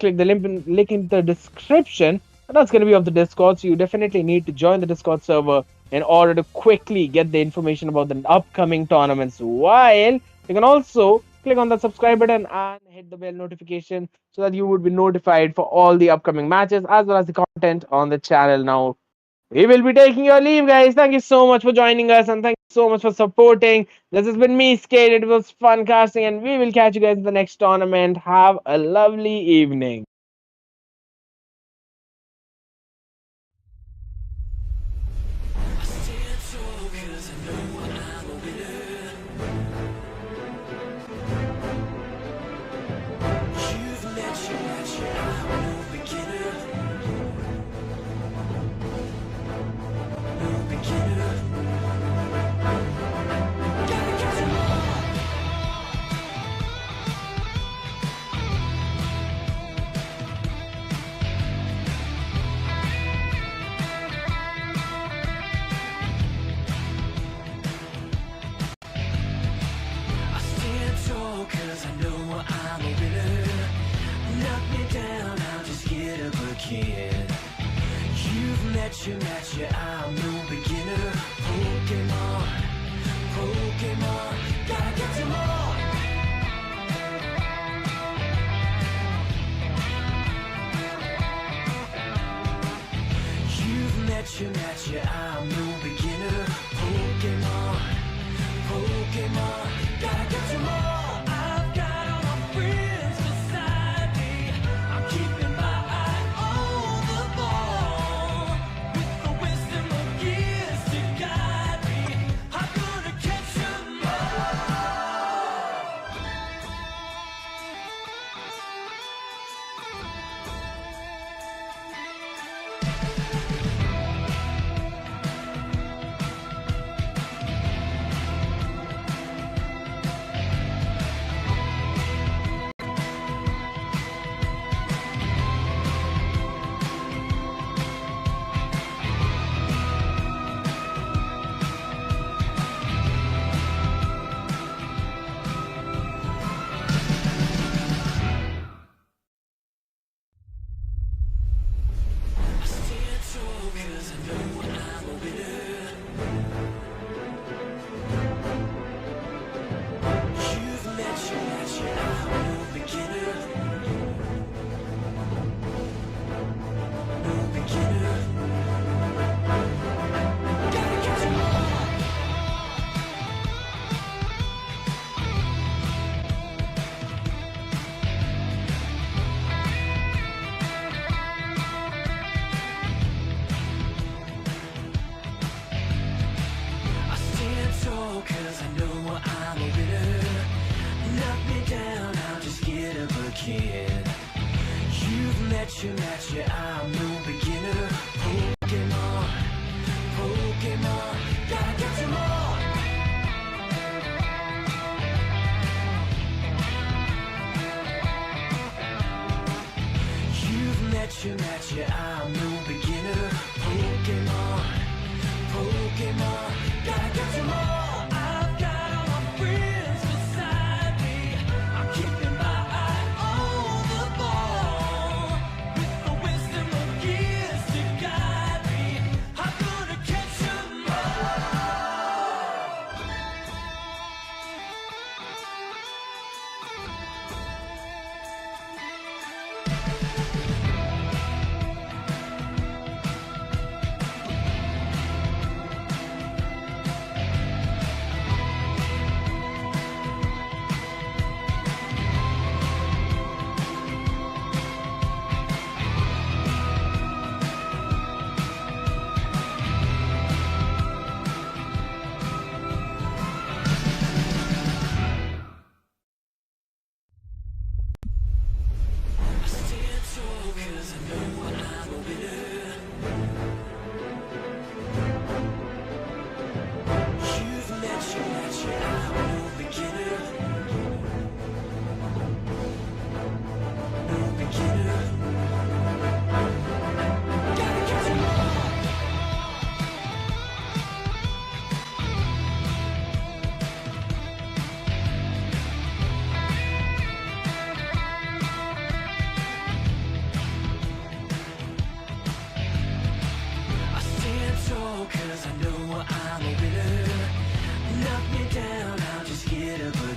Click the link in the description. That's going to be of the Discord, so you definitely need to join the Discord server in order to quickly get the information about the upcoming tournaments. While you can also click on the subscribe button and hit the bell notification so that you would be notified for all the upcoming matches as well as the content on the channel. Now we will be taking your leave, guys. Thank you so much for joining us and thank you so much for supporting. This has been me, Skate. It was fun casting, and we will catch you guys in the next tournament. Have a lovely evening. I stand tall 'cause I know I'm a winner. You've met your match, I'm no beginner. No beginner. Gotta catch 'em all. I stand tall 'cause I know I'm a winner. Knock me down, I'll just get up again. You've met your match, I'm no beginner. Pokemon, Pokemon, gotta catch 'em all. You've met your match, I'm no beginner. Pokemon, Pokemon, gotta catch 'em all. I've got all my friends beside me. I'm keeping my eye on the ball. With the wisdom of years to guide me, I'm gonna catch 'em all. I stand tall 'cause I know I'm a winner. You've met your match, I'm no beginner. No beginner. Gotta catch 'em all. I stand tall 'cause I know I'm a winner. Knock me down, I'll just get up again. You've met your match, I'm no beginner. Pokemon, Pokemon, gotta catch 'em all. You've met your match, I'm no beginner. Pokemon, Pokemon, gotta catch 'em all. I've got all my friends beside me. I'm keeping my eye on the ball. With the wisdom of years to guide me, I'm gonna catch 'em all.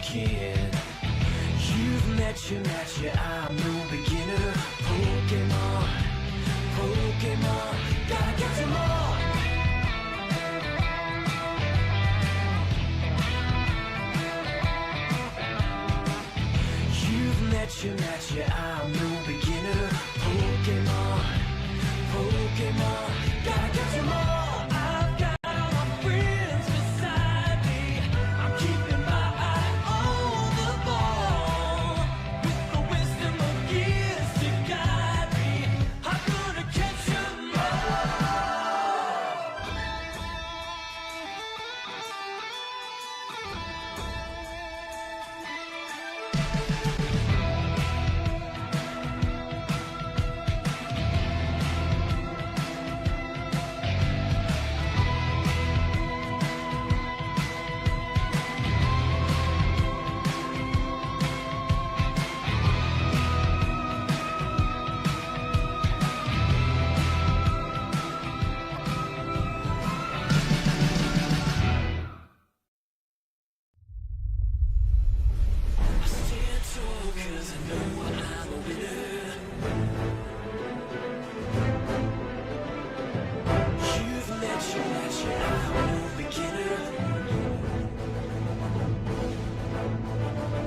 kid. You've met your match, yeah, I'm no beginner. Pokemon, Pokemon, gotta get some more. You've met your match, yeah, I'm no beginner. Pokemon, Pokemon, gotta get some more. I've got all my friends beside me. I'm keeping my eye on the ball. With the wisdom of years to guide me, I'm gonna catch 'em all. I stand tall 'cause I know I'm a winner. You've met your match, yeah, I'm no beginner.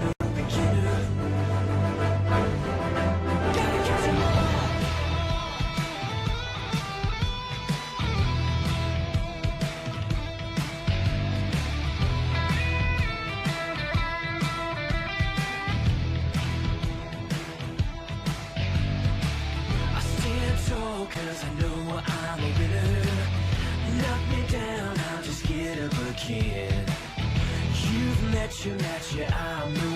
No beginner. Gotta get some more. I stand tall 'cause I know I'm a winner. Knock me down, I'll just get up again. You've met your match, yeah, I'm no